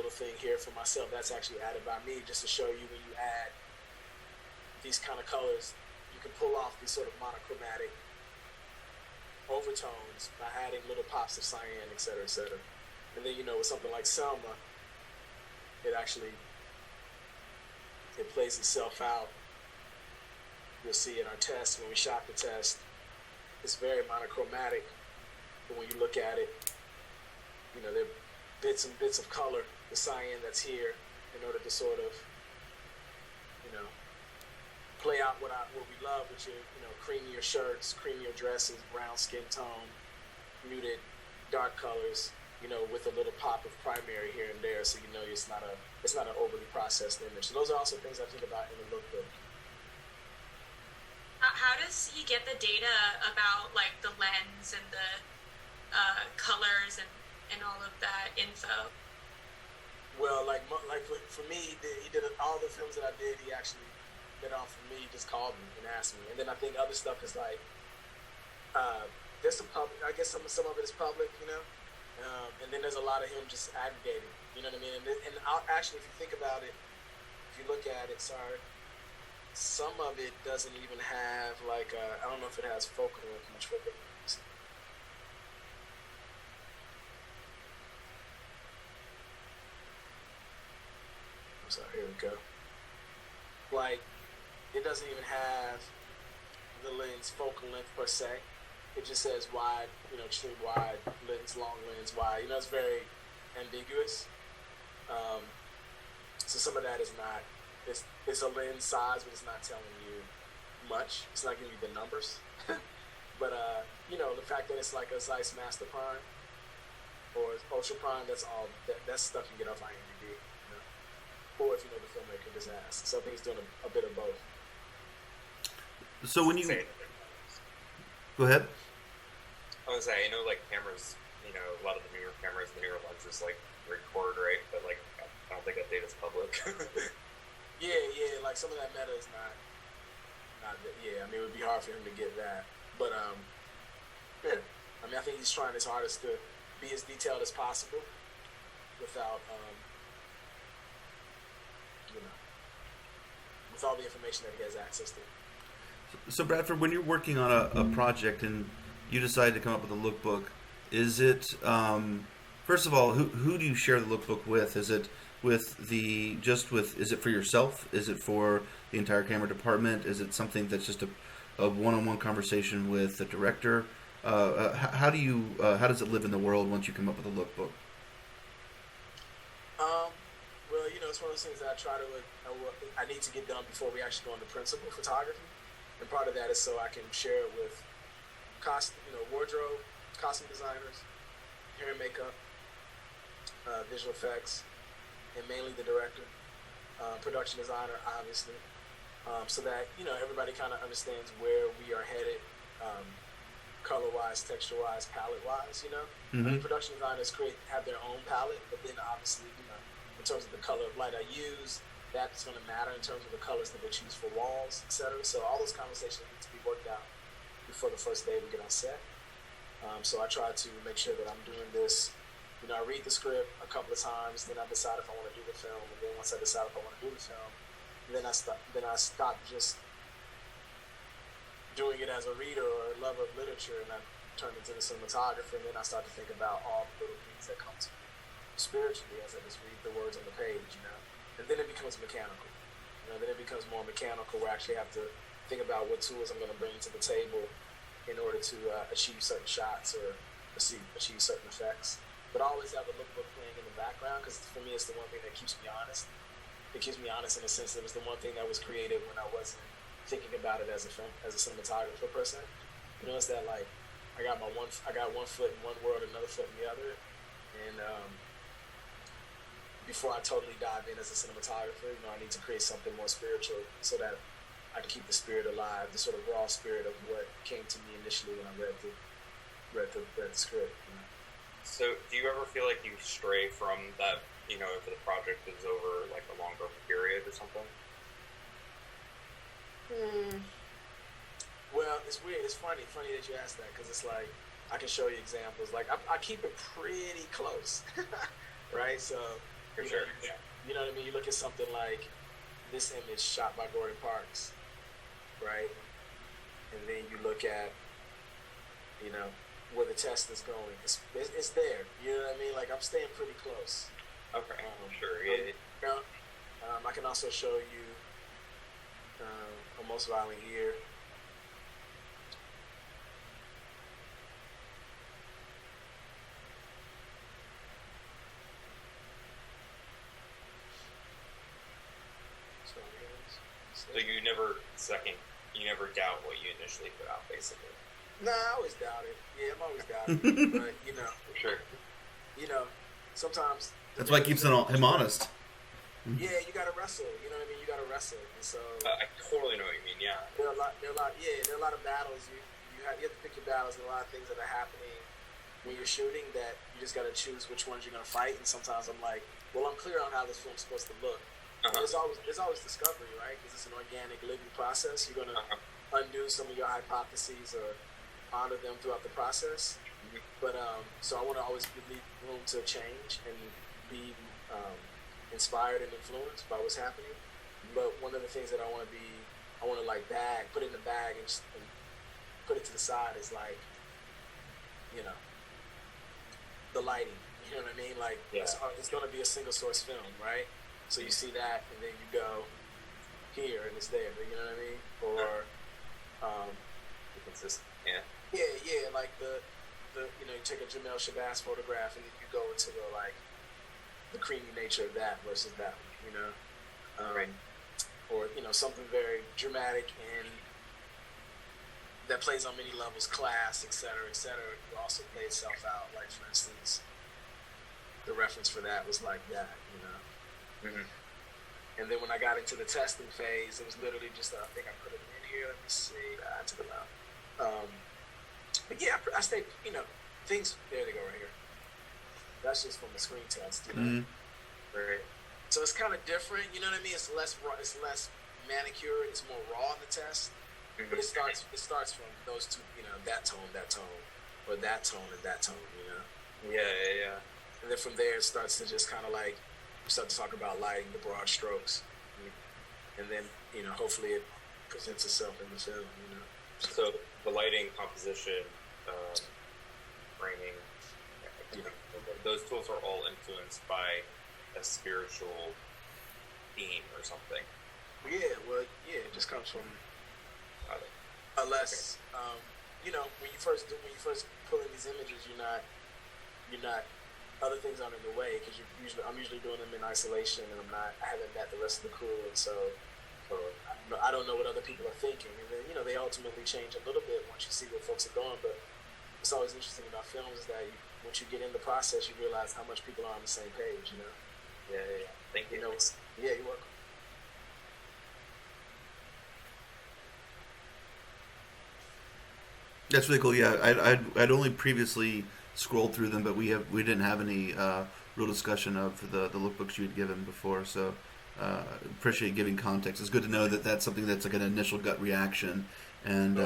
thing here for myself that's actually added by me, just to show you when you add these kind of colors, you can pull off these sort of monochromatic overtones by adding little pops of cyan, et cetera, et cetera. And then, with something like Selma, it plays itself out. You'll see in our test, when we shot the test, it's very monochromatic, but when you look at it, there are bits and bits of color, the cyan that's here, in order to sort of, play out what we love, which are, creamier shirts, creamier dresses, brown skin tone, muted dark colors, with a little pop of primary here and there, so it's not an overly processed image. So those are also things I think about in the lookbook. How does he get the data about, like, the lens and the colors and all of that info? Well, like for me, he did all the films that I did. He actually did all for me. He just called me and asked me. And then I think other stuff is like, there's some public. I guess some of it is public, and then there's a lot of him just aggregating. You know what I mean? And actually, if you think about it, if you look at it, some of it doesn't even have, like, I don't know if it has focal length, much focal length. So here we go. Like, it doesn't even have the lens focal length per se. It just says wide, extreme wide, lens, long lens, wide. It's very ambiguous. So some of that is not, it's a lens size, but it's not telling you much. It's not giving you the numbers. But, the fact that it's like a Zeiss Master Prime or Ultra Prime, that's stuff you get off IMDb. Or if you know the filmmaker, just ask. So I think he's doing a bit of both. So when you... Go ahead. I was gonna say, like, cameras, a lot of the newer cameras, the newer lenses, like, record, right? But, like, I don't think that data's public. Yeah, like, some of that meta is not yeah, I mean, it would be hard for him to get that. But, yeah. I mean, I think he's trying his hardest to be as detailed as possible without, with all the information that he has access to. So Bradford, when you're working on a project and you decide to come up with a lookbook, is it first of all, who do you share the lookbook with? Is it is it for yourself? Is it for the entire camera department? Is it something that's just a one-on-one conversation with the director? How does it live in the world once you come up with a lookbook? Well, it's one of those things that I need to get done before we actually go into principal photography. And part of that is so I can share it with wardrobe, costume designers, hair and makeup, visual effects, and mainly the director, production designer, obviously, so that everybody kind of understands where we are headed, color-wise, texture-wise, palette-wise. Mm-hmm. I mean, production designers have their own palette, but then obviously, in terms of the color of light I use, that's going to matter in terms of the colors that they choose for walls, etc. So all those conversations need to be worked out before the first day we get on set. So I try to make sure that I'm doing this. I read the script a couple of times, then I decide if I want to do the film, and then once I decide if I want to do the film, then I stop just doing it as a reader or a lover of literature, and I turn into the cinematographer, and then I start to think about all the little things that come to me spiritually as I just read the words on the page, And then it becomes mechanical. Then it becomes more mechanical where I actually have to think about what tools I'm going to bring to the table in order to achieve certain shots or achieve certain effects. But I always have a lookbook playing in the background because for me it's the one thing that keeps me honest. It keeps me honest in the sense that it was the one thing that was created when I wasn't thinking about it as a cinematographer per se. It's that, like, I got one foot in one world, another foot in the other, and before I totally dive in as a cinematographer. You know, I need to create something more spiritual so that I can keep the spirit alive, the sort of raw spirit of what came to me initially when I read the script. You know? So, do you ever feel like you stray from that? You know, if the project is over like a longer period or something. Well, it's weird. It's funny that you asked that because it's like I can show you examples. Like I keep it pretty close, right? So For sure. Yeah. you know what I mean. You look at something like this image shot by Gordon Parks, right? And then you look at, you know, where the test is going. It's there. You know what I mean? Like I'm staying pretty close. Okay. Sure. Yeah. I can also show you a Most Violent Year. So you never doubt what you initially put out, basically. Nah, I always doubt it. Yeah, I'm always doubting it. But, you know. For sure. You know, sometimes... That's why it keeps him honest. Yeah, you gotta wrestle. You know what I mean? You gotta wrestle. And so... I totally know what you mean, yeah. There are a lot of battles. You have to pick your battles, and a lot of things that are happening when you're shooting that you just gotta choose which ones you're gonna fight. And sometimes I'm like, well, I'm clear on how this film's supposed to look. There's always discovery, right? Because it's an organic living process. You're gonna undo some of your hypotheses or honor them throughout the process. But so I want to always leave room to change and be inspired and influenced by what's happening. But one of the things that I want to like put it in the bag and put it to the side is like, you know, the lighting. You know what I mean? Like it's going to be a single source film, right? So you see that, and then you go here, and it's there. You know what I mean? Or consistent. Yeah. Like the you know, you take a Jamel Shabazz photograph, and then you go into the creamy nature of that versus that one. You know, Right. Or you know, something very dramatic and that plays on many levels, class, etc., will also play itself out. Like for instance, the reference for that was like that. You know. And then when I got into the testing phase, it was literally just I think I put it in here. Let me see. I took it out. But yeah, I stayed. You know, things. There they go, right here. That's just from the screen test. You know, right. So it's kind of different. You know what I mean? It's less raw. It's less manicured. It's more raw in the test. But it starts from those two. You know, that tone, or that tone and that tone. You know. Yeah. And then from there, it starts to just kind of like. Start to talk about lighting, the broad strokes, and then you know, hopefully, it presents itself in the film. You know, so the lighting, composition, framing, you know, those tools are all influenced by a spiritual theme or something. It just comes from a less, you know, when you first pull in these images, you're not. Other things aren't in the way because I'm usually doing them in isolation, and I haven't met the rest of the crew, and so I don't know what other people are thinking, and then you know they ultimately change a little bit once you see what folks are doing. But it's always interesting about films is that once you get in the process, you realize how much people are on the same page. You know. Yeah. Thank you. You know, you're welcome. That's really cool. Yeah, I'd only previously scrolled through them, but we didn't have any real discussion of the lookbooks you had given before. So appreciate giving context. It's good to know that that's something that's like an initial gut reaction, and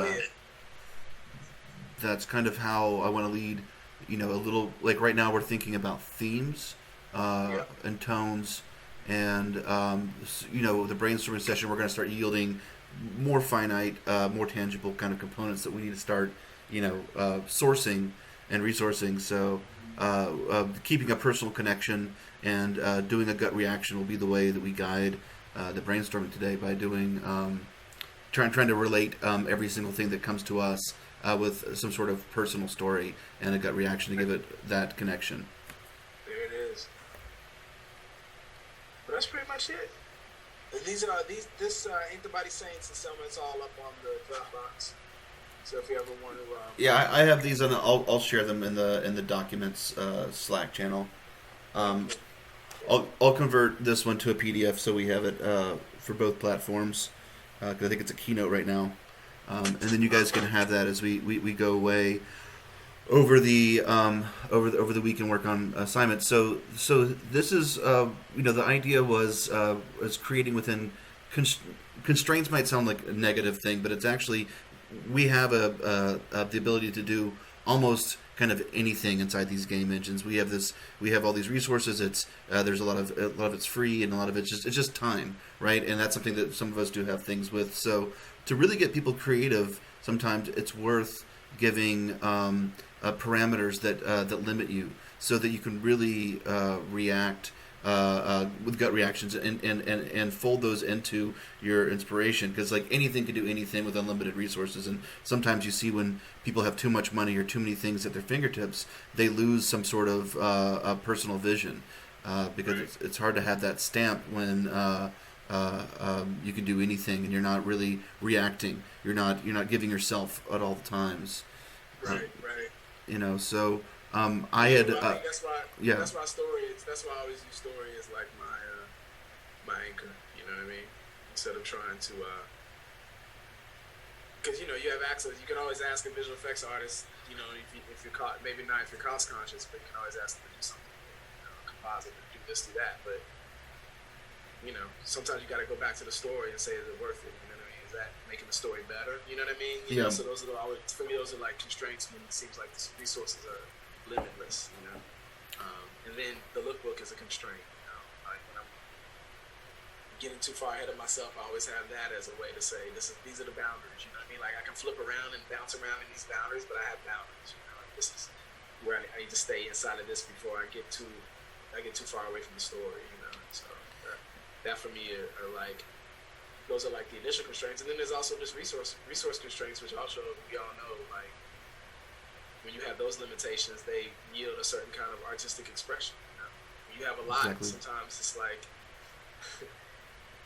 that's kind of how I want to lead. You know, a little like right now we're thinking about themes and tones, and you know, the brainstorming session we're going to start yielding more finite, more tangible kind of components that we need to start, you know, sourcing and resourcing. So keeping a personal connection and doing a gut reaction will be the way that we guide the brainstorming today by doing trying to relate every single thing that comes to us with some sort of personal story and a gut reaction to give it that connection. There it is. But that's pretty much it. And this Ain't the Body Saints and Selma, it's all up on the Dropbox. So if you ever want to, yeah, I have these on. I'll share them in the documents Slack channel. I'll convert this one to a PDF so we have it for both platforms because I think it's a keynote right now, and then you guys can have that as we go away over the over the week and work on assignments. So this is the idea was creating within constraints. Might sound like a negative thing, but it's actually we have the ability to do almost kind of anything inside these game engines. We have all these resources. It's there's a lot of it's free, and a lot of it's just time, right? And that's something that some of us do have things with. So to really get people creative, sometimes it's worth giving parameters that limit you, so that you can really react with gut reactions and fold those into your inspiration, because like anything can do anything with unlimited resources, and sometimes you see when people have too much money or too many things at their fingertips, they lose some sort of personal vision because it's hard to have that stamp when you can do anything and you're not really reacting, you're not giving yourself at all the times. Right. So I had that's why story is, that's why I always use story as like my anchor, you know what I mean, instead of trying to because you have access, you can always ask a visual effects artist, if you're caught, maybe not if you're cost conscious, but you can always ask them to do something, composite, do this, do that, but sometimes you got to go back to the story and say, is it worth it? You know what I mean? Is that making the story better? You know what I mean? So those are always, for me, those are like constraints when it seems like the resources are limitless, and then the lookbook is a constraint. Like when I'm getting too far ahead of myself, I always have that as a way to say, these are the boundaries. You know what I mean? Like I can flip around and bounce around in these boundaries, but I have boundaries. Like this is where I need to stay inside of this before I get too far away from the story. So that for me are like, those are like the initial constraints, and then there's also just resource constraints, which also we all know, like when you have those limitations, they yield a certain kind of artistic expression. When you have a lot, sometimes it's like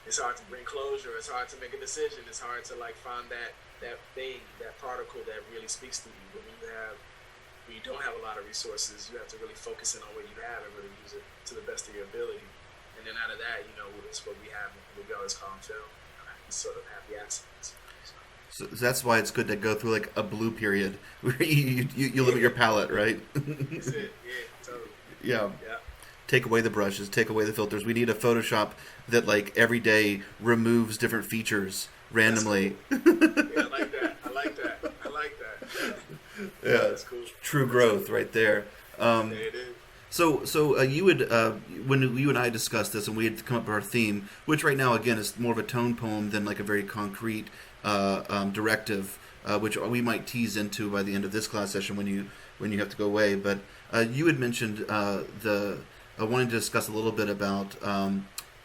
it's hard to bring closure. It's hard to make a decision. It's hard to like find that thing, that particle that really speaks to you. But when you don't have a lot of resources, you have to really focus in on what you have and really use it to the best of your ability. And then out of that, it's what we have, what we always call in film, sort of happy accidents. So that's why it's good to go through like a blue period where you limit your palette, right? That's it. Yeah, totally. Yeah. Take away the brushes, take away the filters. We need a Photoshop that like every day removes different features randomly. Cool. Yeah, I like that. Yeah, that's cool. True growth right there. Yeah, it is. So you would when you and I discussed this and we had come up with our theme, which right now again is more of a tone poem than like a very concrete directive, which we might tease into by the end of this class session when you have to go away. But you had mentioned wanting to discuss a little bit about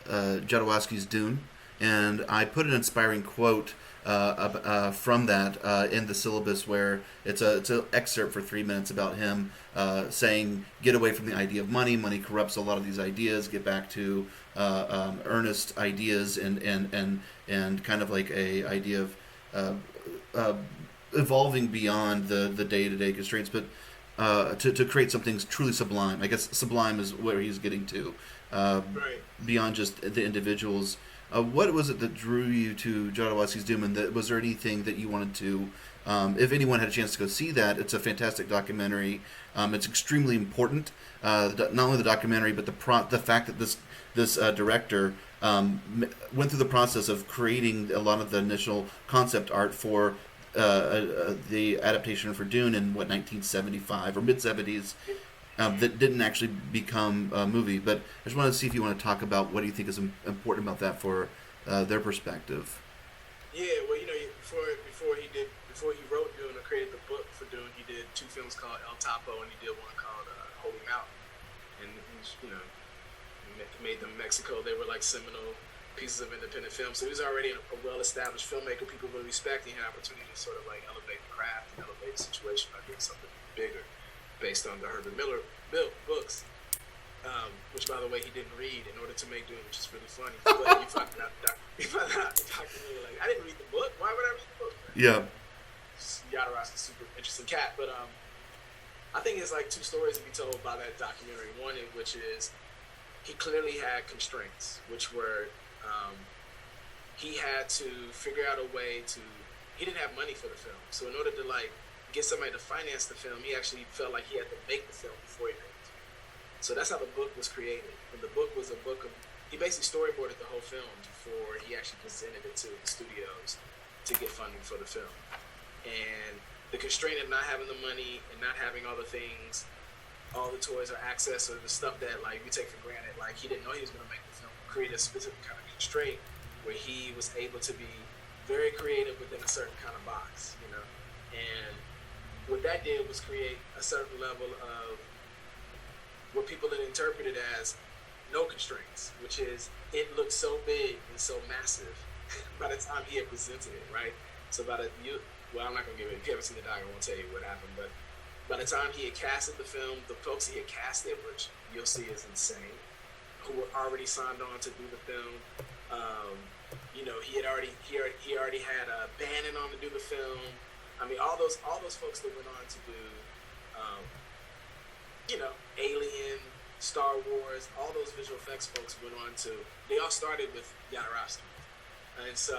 Jodorowsky's Dune, and I put an inspiring quote from that in the syllabus, where it's an excerpt for 3 minutes about him saying, "Get away from the idea of money. Money corrupts a lot of these ideas. Get back to earnest ideas and kind of like a idea of evolving beyond the day-to-day constraints, but to create something truly sublime." I guess sublime is where he's getting to, beyond just the individuals. What was it that drew you to Jodorowsky's Doom, and was there anything that you wanted to, if anyone had a chance to go see that, it's a fantastic documentary. It's extremely important, not only the documentary, but the fact that this director went through the process of creating a lot of the initial concept art for the adaptation for Dune in 1975 or mid-70s, that didn't actually become a movie. But I just wanted to see if you want to talk about what do you think is important about that for their perspective. Yeah, well, before he wrote Dune or created the book for Dune, he did 2 films called El Topo, and he did one called Holy Mountain. And he made them in Mexico. They were like seminal pieces of independent film. So he was already a well-established filmmaker. People really respect. He had an opportunity to sort of like elevate the craft and elevate the situation by doing something bigger, based on the Herbert Miller books, which, by the way, he didn't read in order to make Dune, which is really funny. But you find out the documentary, like, I didn't read the book. Why would I read the book? Yeah. Jodorowsky's a super interesting cat. But I think there's like 2 stories to be told by that documentary. One, which is he clearly had constraints, which were he had to figure out a way to. He didn't have money for the film, so in order to like get somebody to finance the film, he actually felt like he had to make the film before he made it. So that's how the book was created. And the book was a book of. He basically storyboarded the whole film before he actually presented it to the studios to get funding for the film. And the constraint of not having the money and not having all the things, all the toys or access or the stuff that like we take for granted, like he didn't know he was going to make the film, create a specific kind of constraint where he was able to be very creative within a certain kind of box, you know. And what that did was create a certain level of what people had interpreted as no constraints, which is it looked so big and so massive by the time he had presented it, right? So I'm not gonna give it. If you haven't seen the doc, I won't tell you what happened. But by the time he had casted the film, the folks he had casted, which you'll see is insane, who were already signed on to do the film. You know, he already had Bannon on to do the film. I mean, all those folks that went on to do, you know, Alien, Star Wars, all those visual effects folks went on to. They all started with Jodorowsky, and so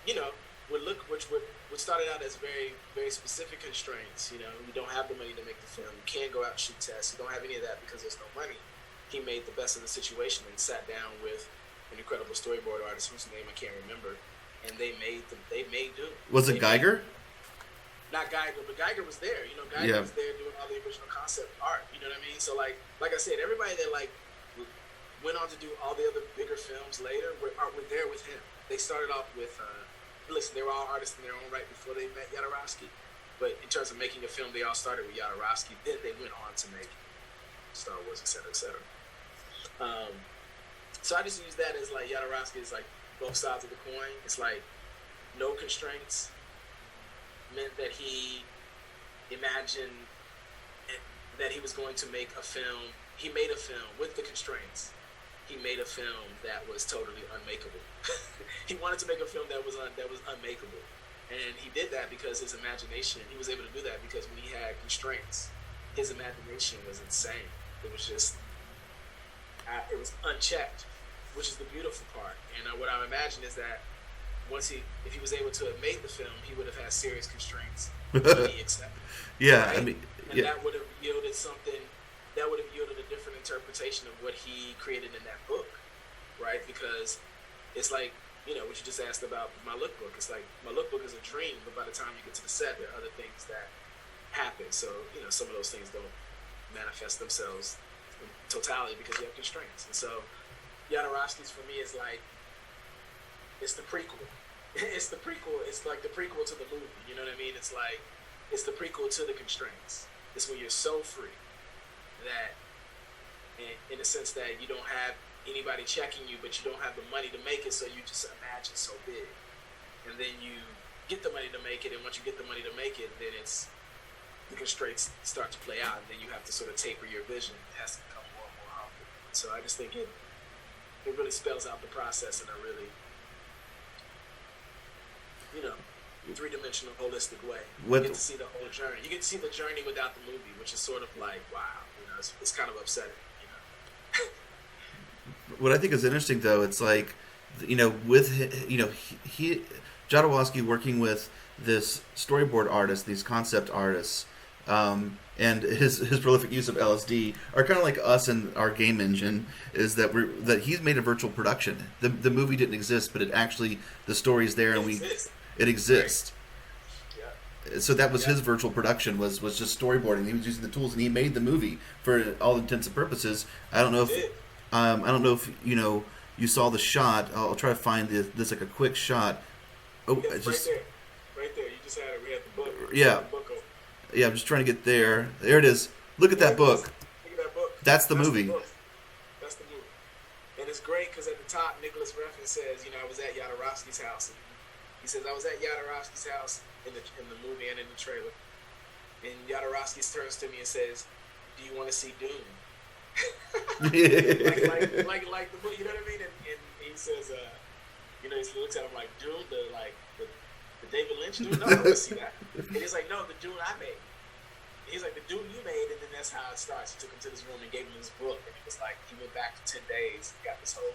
you know, what started out as very very specific constraints. You know, you don't have the money to make the film. You can't go out and shoot tests. You don't have any of that because there's no money. He made the best of the situation and sat down with an incredible storyboard artist whose name I can't remember, and they made Dune. Was it Geiger? Not Geiger, but Geiger was there. You know, Geiger was there doing all the original concept art. You know what I mean? So like I said, everybody that like went on to do all the other bigger films later were there with him. They started off with listen, they were all artists in their own right before they met Jodorowsky. But in terms of making a film, they all started with Jodorowsky. Then they went on to make Star Wars, et cetera, et cetera. So I just use that as like Jodorowsky is like both sides of the coin. It's like no constraints meant that he imagined that he was going to make a film. He made a film with the constraints. He made a film that was totally unmakeable. He wanted to make a film that was unmakeable, and he did that because his imagination. He was able to do that because when he had constraints, his imagination was insane. It was just, it was unchecked, which is the beautiful part. And what I imagine is that if he was able to have made the film, he would have had serious constraints that he accepted. Yeah, right? I mean, that would have yielded something. That would have yielded a different interpretation of what he created in that book, right? Because it's like, you know, what you just asked about my lookbook. It's like my lookbook is a dream, but by the time you get to the set, there are other things that happen. So, you know, some of those things don't manifest themselves in totality because you have constraints. And so, Jodorowsky's for me is like, it's the prequel. It's the prequel. It's like the prequel to the movie. You know what I mean? It's like, it's the prequel to the constraints. It's when you're so free that, in a sense that you don't have anybody checking you, but you don't have the money to make it, so you just imagine so big. And then you get the money to make it, and once you get the money to make it, then the constraints start to play out, and then you have to sort of taper your vision. It has to become more and more humble. So I just think it really spells out the process in a really, you know, three-dimensional, holistic way. You get to see the whole journey. You get to see the journey without the movie, which is sort of like, wow, you know, it's kind of upsetting, you know. What I think is interesting, though, it's like, you know, with, you know, he Jodorowsky working with this storyboard artist, these concept artists, and his prolific use of LSD are kind of like us and our game engine, is that he's made a virtual production. The movie didn't exist, but the story's there, and it exists. Right. Yeah. So that was his virtual production, was just storyboarding. He was using the tools, and he made the movie for all intents and purposes. I don't know if you know, you saw the shot. I'll try to find this like a quick shot. Oh, it's just right there. You just had it. We had the book. Yeah. Yeah, I'm just trying to get there. There it is. Look at that book. Look at that book. That's the movie. That's the movie. And it's great because at the top, Nicholas Refn says, you know, I was at Jodorowsky's house. And he says, I was at Jodorowsky's house in the movie and in the trailer. And Jodorowsky turns to me and says, do you want to see Dune? like the book, you know what I mean? And he says, you know, he looks at him like, Dune, the David Lynch Dune? No, I don't want to see that. And he's like, no, the Dune I made. He's like, the dude you made, and then that's how it starts. He took him to this room and gave him this book, and it was like he went back for 10 days, got this whole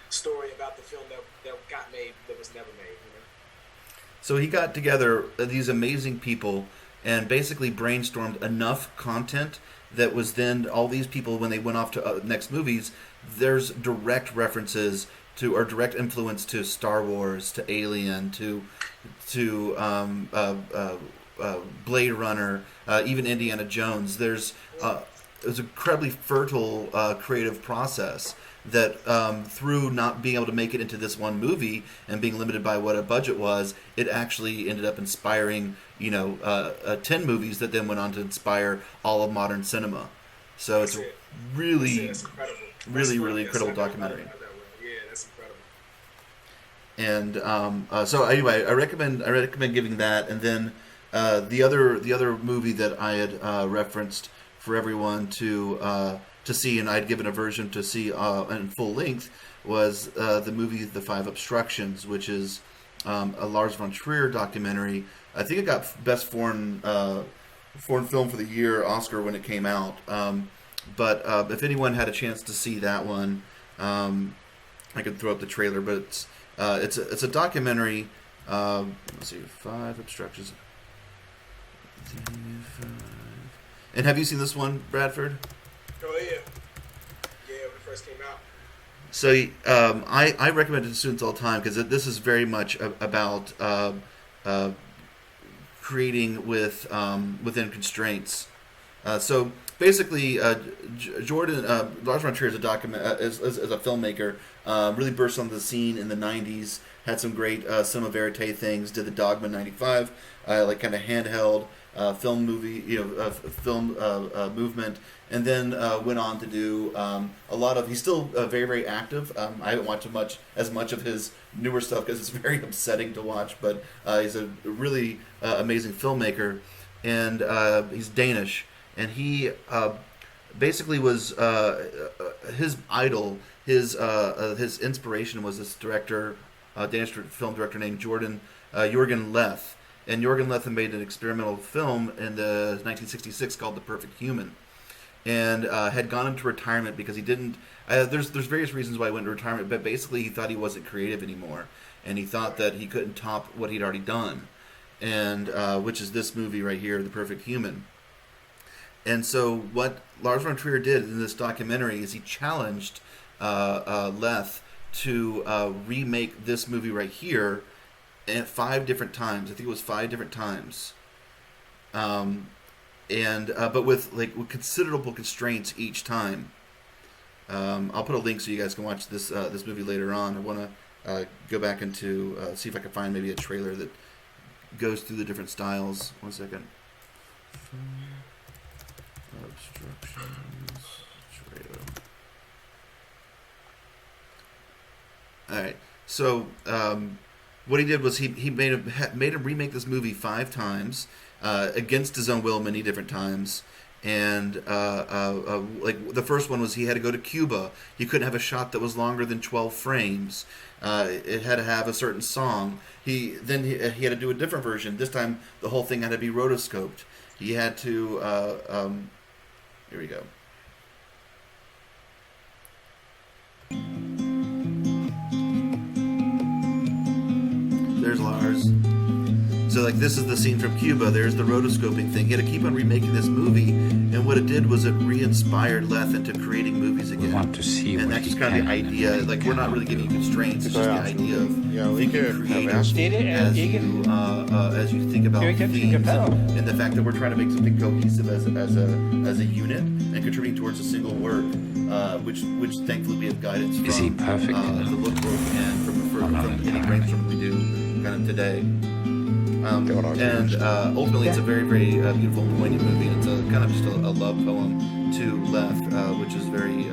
story about the film that got made that was never made. You know? So he got together these amazing people and basically brainstormed enough content that was then all these people, when they went off to next movies, there's direct references to, or direct influence to Star Wars, to Alien, to Blade Runner, even Indiana Jones. There's it was an incredibly fertile creative process that through not being able to make it into this one movie and being limited by what a budget was, it actually ended up inspiring 10 movies that then went on to inspire all of modern cinema. So it's a really, really incredible documentary. Yeah, that's incredible. And so anyway, I recommend giving that. And then the other movie that I had referenced for everyone to see, and I'd given a version to see in full length, was the movie The Five Obstructions, which is a Lars von Trier documentary. I think it got Best Foreign Film for the Year Oscar when it came out. But if anyone had a chance to see that one, I could throw up the trailer. But it's a documentary. Let's see, Five Obstructions. And have you seen this one, Bradford? Oh yeah, when it first came out. So I recommend it to students all the time because this is very much about creating within constraints. So basically, Lars von Trier is a filmmaker. Really burst onto the scene in the '90s. Had some great cinema verite things. Did the Dogma '95, like kind of handheld film movie, film movement. And then went on to do a lot of. He's still very, very active. I haven't watched as much of his newer stuff because it's very upsetting to watch. But he's a really amazing filmmaker, and he's Danish. And he basically was his idol. His inspiration was this director, Danish film director named Jørgen Leth. And Jørgen Leth made an experimental film in the 1966 called The Perfect Human. And had gone into retirement because he didn't. There's various reasons why he went into retirement, but basically he thought he wasn't creative anymore, and he thought that he couldn't top what he'd already done, and which is this movie right here, The Perfect Human. And so what Lars von Trier did in this documentary is he challenged Leth to remake this movie right here at 5 different times. I think it was 5 different times. But with considerable constraints each time. I'll put a link so you guys can watch this movie later on. I want to go back into see if I can find maybe a trailer that goes through the different styles. 1 second. Obstructions trailer. All right. So what he did was he made him remake this movie 5 times. Against his own will many different times. And like the first one was he had to go to Cuba. He couldn't have a shot that was longer than 12 frames. It had to have a certain song. He had to do a different version. This time the whole thing had to be rotoscoped. He had to here we go. There's Lars. So like this is the scene from Cuba. There's the rotoscoping thing. He had to keep on remaking this movie, and what it did was it re-inspired Leth into creating movies again. We want to see and that's just kind of the idea. Like we're not really giving you constraints. It's just the idea of thinking creative as you think about themes and the fact that we're trying to make something cohesive as a unit and contributing towards a single work, which thankfully we have guidance from Is he perfect the lookbook and from any brainstorm we do kind of today. And ultimately, it's a very, very beautiful and poignant movie. And it's a kind of just a love poem to Leth, which is very,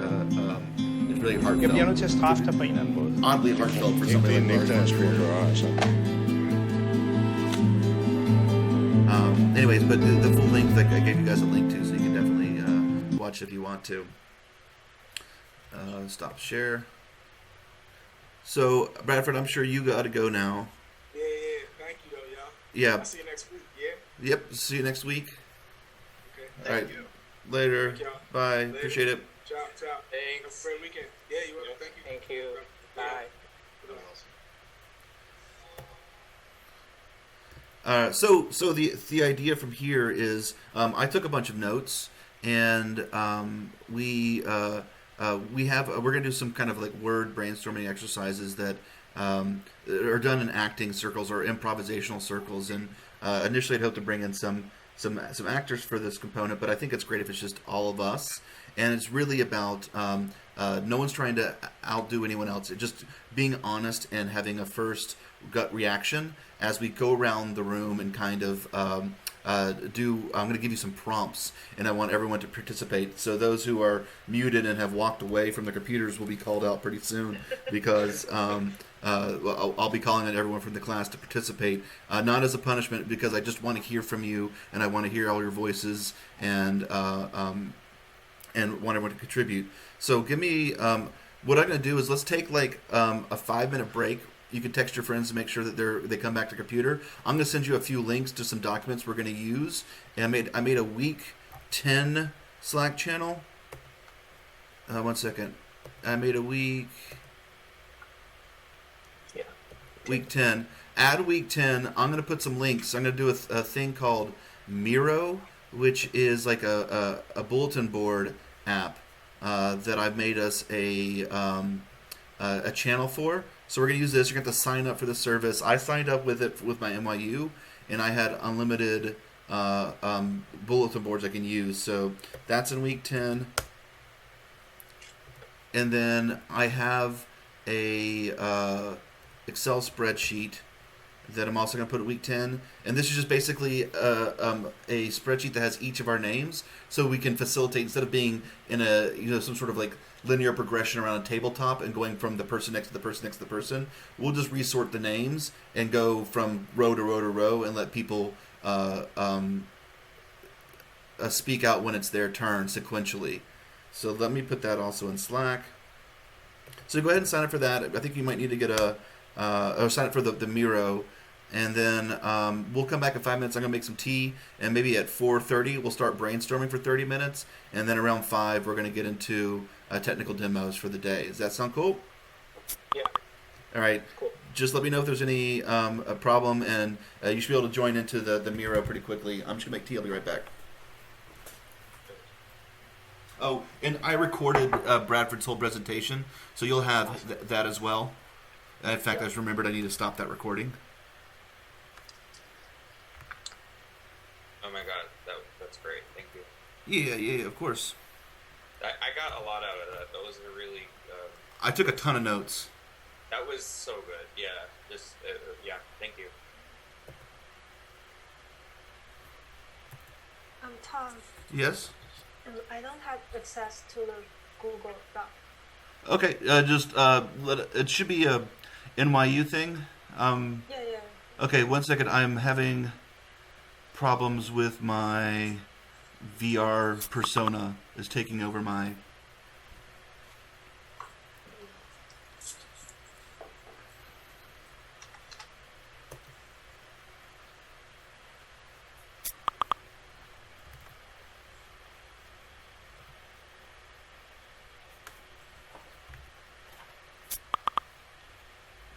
it's really heartfelt. Jeg bliver nødt til at straffe dig på en eller anden måde. Oddly heartfelt for somebody like Lars von Trier. Anyways, but the full length, I gave you guys a link to, so you can definitely watch if you want to. Stop share. So, Bradford, I'm sure you got to go now. Yeah. Thank you, though, y'all. Yeah. I'll see you next week. Yeah. Yep. See you next week. Okay. All right. Thank you. Later. Thank y'all. Bye. Later. Appreciate it. Ciao. Have a Thanks. great weekend. Yeah, you're welcome. Thank you. Thank you. Yeah. Bye. So the idea from here is I took a bunch of notes, and we're gonna do some kind of like word brainstorming exercises that are done in acting circles or improvisational circles. And initially, I'd hope to bring in some actors for this component, but I think it's great if it's just all of us. And it's really about no one's trying to outdo anyone else. It's just being honest and having a first gut reaction as we go around the room and kind of I'm going to give you some prompts, and I want everyone to participate. So those who are muted and have walked away from the computers will be called out pretty soon, because I'll be calling on everyone from the class to participate, not as a punishment, because I just want to hear from you, and I want to hear all your voices, and want everyone to contribute. So give me what I'm going to do is let's take like a 5-minute break. You can text your friends to make sure that they come back to the computer. I'm going to send you a few links to some documents we're going to use. And I made a week 10 Slack channel. 1 second. I made a week 10. Add week 10. I'm going to put some links. I'm going to do a thing called Miro, which is like a bulletin board app that I've made us a channel for. So we're going to use this. You're going to have to sign up for the service. I signed up with it with my NYU, and I had unlimited bulletin boards I can use. So that's in week 10. And then I have a Excel spreadsheet that I'm also going to put at week 10. And this is just basically a spreadsheet that has each of our names, so we can facilitate, instead of being in some sort of like linear progression around a tabletop and going from the person next to the person next to the person, we'll just resort the names and go from row to row to row and let people speak out when it's their turn sequentially. So let me put that also in Slack. So go ahead and sign up for that. I think you might need to get or sign up for the Miro. And then we'll come back in 5 minutes. I'm going to make some tea. And maybe at 4:30, we'll start brainstorming for 30 minutes. And then around 5, we're going to get into technical demos for the day. Does that sound cool? Yeah. All right. Cool. Just let me know if there's any a problem. And you should be able to join into the Miro pretty quickly. I'm just going to make tea. I'll be right back. Oh, and I recorded Bradford's whole presentation. So you'll have that as well. In fact, I just remembered I need to stop that recording. Oh my god, that's great. Thank you. Yeah, of course. I got a lot out of that. That was a really. I took a ton of notes. That was so good. Yeah. Just yeah. Thank you. Tom, Yes? I don't have access to the Google Doc. Okay, it should be a NYU thing. Yeah. Okay, 1 second. I'm having problems with my VR persona is taking over my...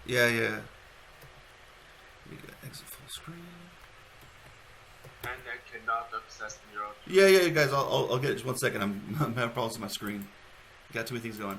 Yeah. We got exit full screen. And I cannot access Miro. Yeah, guys. I'll get it. Just 1 second. I'm having problems with my screen. Got too many things going.